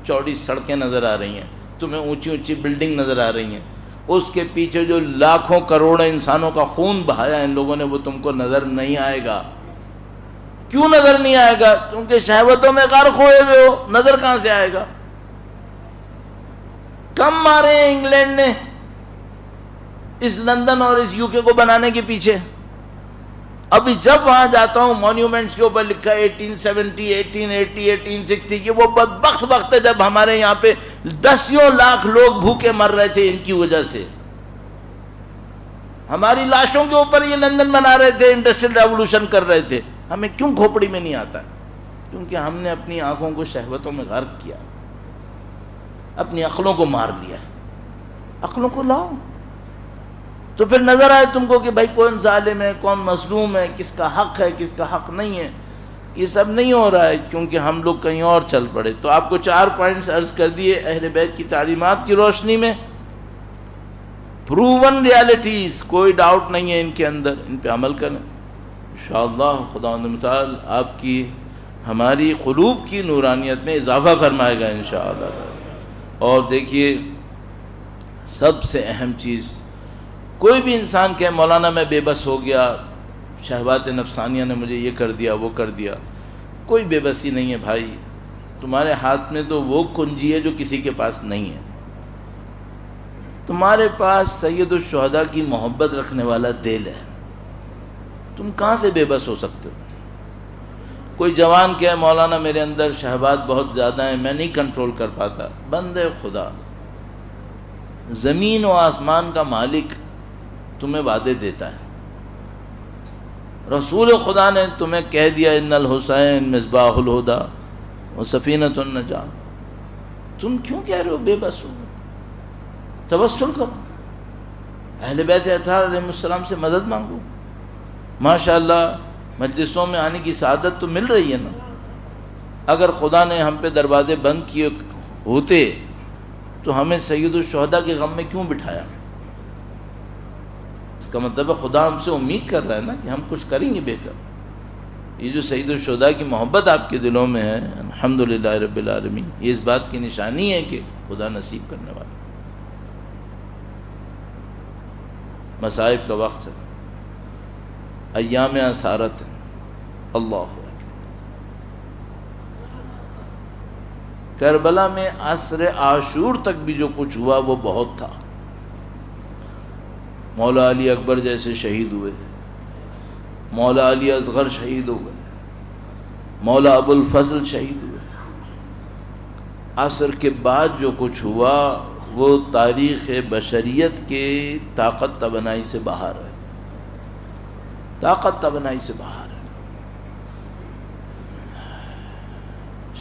Speaker 3: چوڑی سڑکیں نظر آ رہی ہیں، تمہیں اونچی اونچی بلڈنگ نظر آ رہی ہیں، اس کے پیچھے جو لاکھوں کروڑوں انسانوں کا خون بہایا ان لوگوں نے وہ تم کو نظر نہیں آئے گا۔ کیوں نظر نہیں آئے گا؟ کیونکہ شہوتوں میں غرق ہوئے ہوئے ہو، نظر کہاں سے آئے گا؟ کم مارے ہیں انگلینڈ نے اس لندن اور اس یو کے کو بنانے کے پیچھے۔ ابھی جب وہاں جاتا ہوں مونیومنٹس کے اوپر لکھا ہے 1870 1880 1860، یہ وہ بدبخت وقت ہے جب ہمارے یہاں پہ 10 لاکھ لوگ بھوکے مر رہے تھے ان کی وجہ سے، ہماری لاشوں کے اوپر یہ لندن بنا رہے تھے، انڈسٹریل ریولوشن کر رہے تھے۔ ہمیں کیوں کھوپڑی میں نہیں آتا ہے؟ کیونکہ ہم نے اپنی آنکھوں کو شہوتوں میں غرق کیا، اپنی عقلوں کو مار لیا۔ عقلوں کو لاؤ تو پھر نظر آئے تم کو کہ بھائی کون ظالم ہے، کون مظلوم ہے، کس کا حق ہے، کس کا حق نہیں ہے۔ یہ سب نہیں ہو رہا ہے کیونکہ ہم لوگ کہیں اور چل پڑے۔ تو آپ کو 4 پوائنٹس عرض کر دیے اہل بیت کی تعلیمات کی روشنی میں، پروون ریالٹیز، کوئی ڈاؤٹ نہیں ہے ان کے اندر، ان پہ عمل کریں انشاءاللہ خداوند متعال آپ کی ہماری قلوب کی نورانیت میں اضافہ فرمائے گا انشاءاللہ۔ اور دیکھیے سب سے اہم چیز، کوئی بھی انسان کہے مولانا میں بے بس ہو گیا، شہوات نفسانیہ نے مجھے یہ کر دیا وہ کر دیا، کوئی بے بسی نہیں ہے بھائی، تمہارے ہاتھ میں تو وہ کنجی ہے جو کسی کے پاس نہیں ہے۔ تمہارے پاس سید الشہداء کی محبت رکھنے والا دل ہے، تم کہاں سے بے بس ہو سکتے ہو؟ کوئی جوان کہے مولانا میرے اندر شہوات بہت زیادہ ہیں، میں نہیں کنٹرول کر پاتا، بندے خدا، زمین و آسمان کا مالک تمہیں وعدے دیتا ہے، رسول خدا نے تمہیں کہہ دیا ان الحسین مصباح الہدی و سفینۃ النجاۃ، تم کیوں کہہ رہے ہو بے بس ہو؟ توسل کرو، اہل بیت اطہار علیہ السلام سے مدد مانگو۔ ماشاءاللہ مجلسوں میں آنے کی سعادت تو مل رہی ہے نا، اگر خدا نے ہم پہ دروازے بند کیے ہوتے تو ہمیں سید الشہداء کے غم میں کیوں بٹھایا؟ اس کا مطلب ہے خدا ہم سے امید کر رہا ہے نا کہ ہم کچھ کریں گے بہتر۔ یہ جو سید الشہداء کی محبت آپ کے دلوں میں ہے الحمدللہ رب العالمین، یہ اس بات کی نشانی ہے کہ خدا نصیب کرنے والا۔ مصائب کا وقت ہے، ایام اسارت ہے، اللہ اکبر۔ کربلا میں عصر عاشور تک بھی جو کچھ ہوا وہ بہت تھا۔ مولا علی اکبر جیسے شہید ہوئے، مولا علی اصغر شہید ہو گئے، مولا ابو الفضل شہید ہوئے۔ عصر کے بعد جو کچھ ہوا وہ تاریخ بشریت کے طاقت توانائی سے باہر ہے، طاقت توانائی سے باہر ہے۔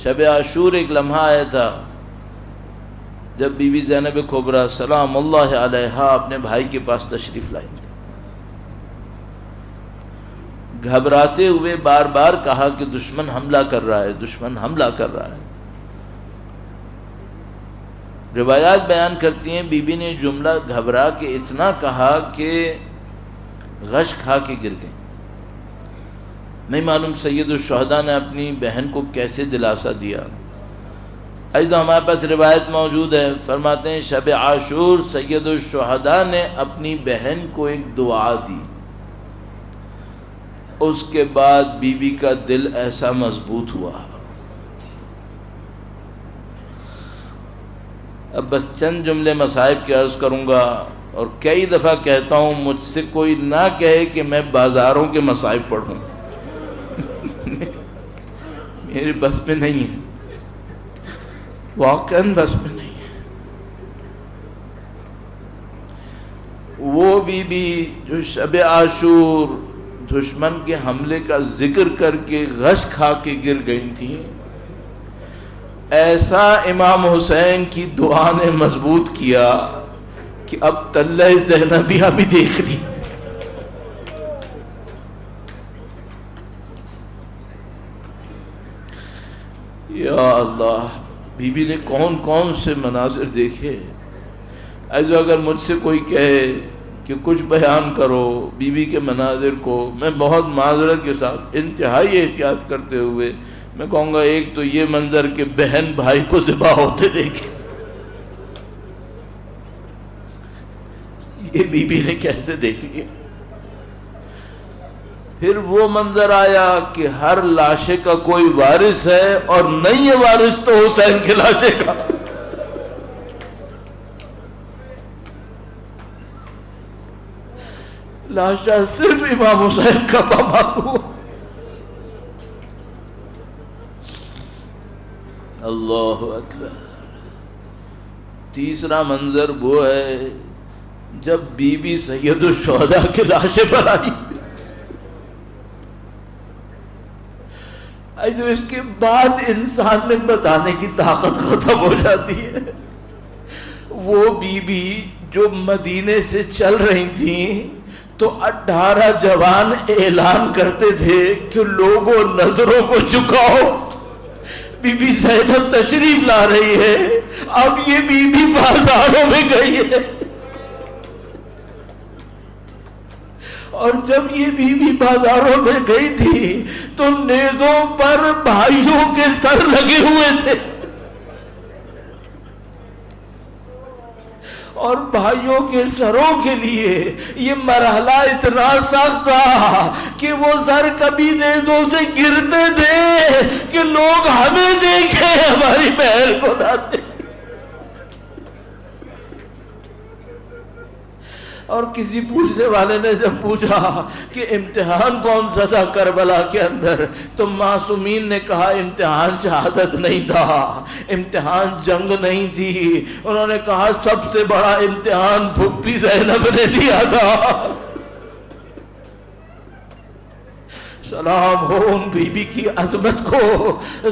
Speaker 3: شب عاشور ایک لمحہ آیا تھا جب بی بی زینب کبریٰ سلام اللہ علیہا اپنے بھائی کے پاس تشریف لائی تھی، گھبراتے ہوئے بار بار کہا کہ دشمن حملہ کر رہا ہے، دشمن حملہ کر رہا ہے۔ روایات بیان کرتی ہیں بی بی نے جملہ گھبرا کے اتنا کہا کہ غش کھا کے گر گئی۔ نہیں معلوم سید الشہداء نے اپنی بہن کو کیسے دلاسا دیا۔ ایسا ہمارے پاس روایت موجود ہے، فرماتے ہیں شب عاشور سید الشہداء نے اپنی بہن کو ایک دعا دی، اس کے بعد بی بی کا دل ایسا مضبوط ہوا۔ اب بس چند جملے مصائب کے عرض کروں گا، اور کئی دفعہ کہتا ہوں مجھ سے کوئی نہ کہے کہ میں بازاروں کے مصائب پڑھوں، میرے بس میں نہیں ہے، واقعاً بس میں نہیں ہے۔ وہ بی بی جو شب عاشور دشمن کے حملے کا ذکر کر کے غش کھا کے گر گئی تھی، ایسا امام حسین کی دعا نے مضبوط کیا کہ اب طلع زینبیہ بھی دیکھ لی۔ یا اللہ، بی بی نے کون کون سے مناظر دیکھے۔ ایسا اگر مجھ سے کوئی کہے کہ کچھ بیان کرو بی بی کے مناظر کو، میں بہت معذرت کے ساتھ انتہائی احتیاط کرتے ہوئے میں کہوں گا ایک تو یہ منظر کہ بہن بھائی کو ذبح ہوتے دیکھے، یہ بی بی نے کیسے دیکھ لیا۔ پھر وہ منظر آیا کہ ہر لاشے کا کوئی وارث ہے اور نہیں ہے وارث تو حسین کے لاشے کا۔ لاشا صرف امام حسین کا معلوم۔ اللہ اکبر۔ تیسرا منظر وہ ہے جب بی بی سید الشہداء کے لاشے پر آئی، تو اس کے بعد انسان میں بتانے کی طاقت ختم ہو جاتی ہے۔ وہ بی بی جو مدینے سے چل رہی تھیں تو 18 جوان اعلان کرتے تھے کہ لوگوں نظروں کو جھکاؤ، بی بی زینب تشریف لا رہی ہے۔ اب یہ بی بی بازاروں میں گئی ہے، اور جب یہ بی بی بازاروں میں گئی تھی تو نیزوں پر بھائیوں کے سر لگے ہوئے تھے، اور بھائیوں کے سروں کے لیے یہ مرحلہ اتنا سخت تھا کہ وہ سر کبھی نیزوں سے گرتے تھے کہ لوگ ہمیں دیکھیں ہماری بہن کو نہ دیکھیں۔ اور کسی پوچھنے والے نے جب پوچھا کہ امتحان کون سا تھا کربلا کے اندر، تو معصومین نے کہا امتحان شہادت نہیں تھا، امتحان جنگ نہیں تھی۔ انہوں نے کہا سب سے بڑا امتحان پھپھی زینب نے دیا تھا۔ سلام ہو ان بی بی کی عظمت کو،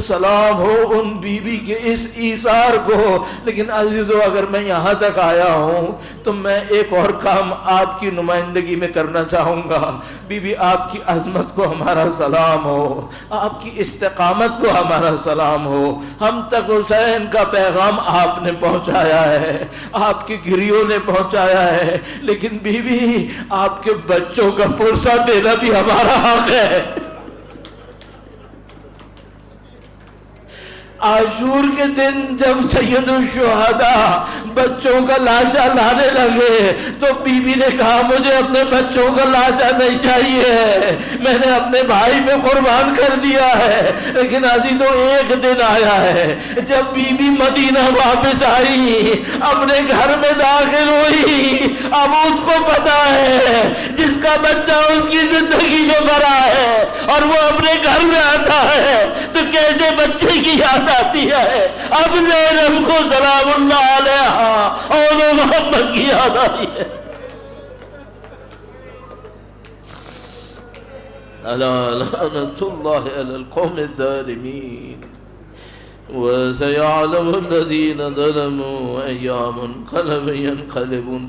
Speaker 3: سلام ہو ان بی بی کے اس ایثار کو۔ لیکن عزیزو، اگر میں یہاں تک آیا ہوں تو میں ایک اور کام آپ کی نمائندگی میں کرنا چاہوں گا۔ بی بی، آپ کی عظمت کو ہمارا سلام ہو، آپ کی استقامت کو ہمارا سلام ہو۔ ہم تک حسین کا پیغام آپ نے پہنچایا ہے، آپ کی گھریوں نے پہنچایا ہے، لیکن بی بی آپ کے بچوں کا پرسہ دینا بھی ہمارا حق ہے۔ عاشور کے دن جب سید الشہداء بچوں کا لاشا لانے لگے تو بی بی نے کہا مجھے اپنے بچوں کا لاشا نہیں چاہیے، میں نے اپنے بھائی پہ قربان کر دیا ہے۔ لیکن عزیزو، ایک دن آیا ہے جب بی بی مدینہ واپس آئی، اپنے گھر میں داخل ہوئی، اب اس کو پتا ہے جس کا بچہ اس کی زندگی میں مرا ہے اور وہ اپنے گھر میں آتا ہے تو کیسے بچے کی یاد آتی ہے۔ اب زینب کو سلام اللہ علیہا اور محمد کی یاد آئی ہے۔ الا لعنت اللہ علی القوم الظالمین۔ وسيعلم الذين ظلموا أي منقلب ينقلبون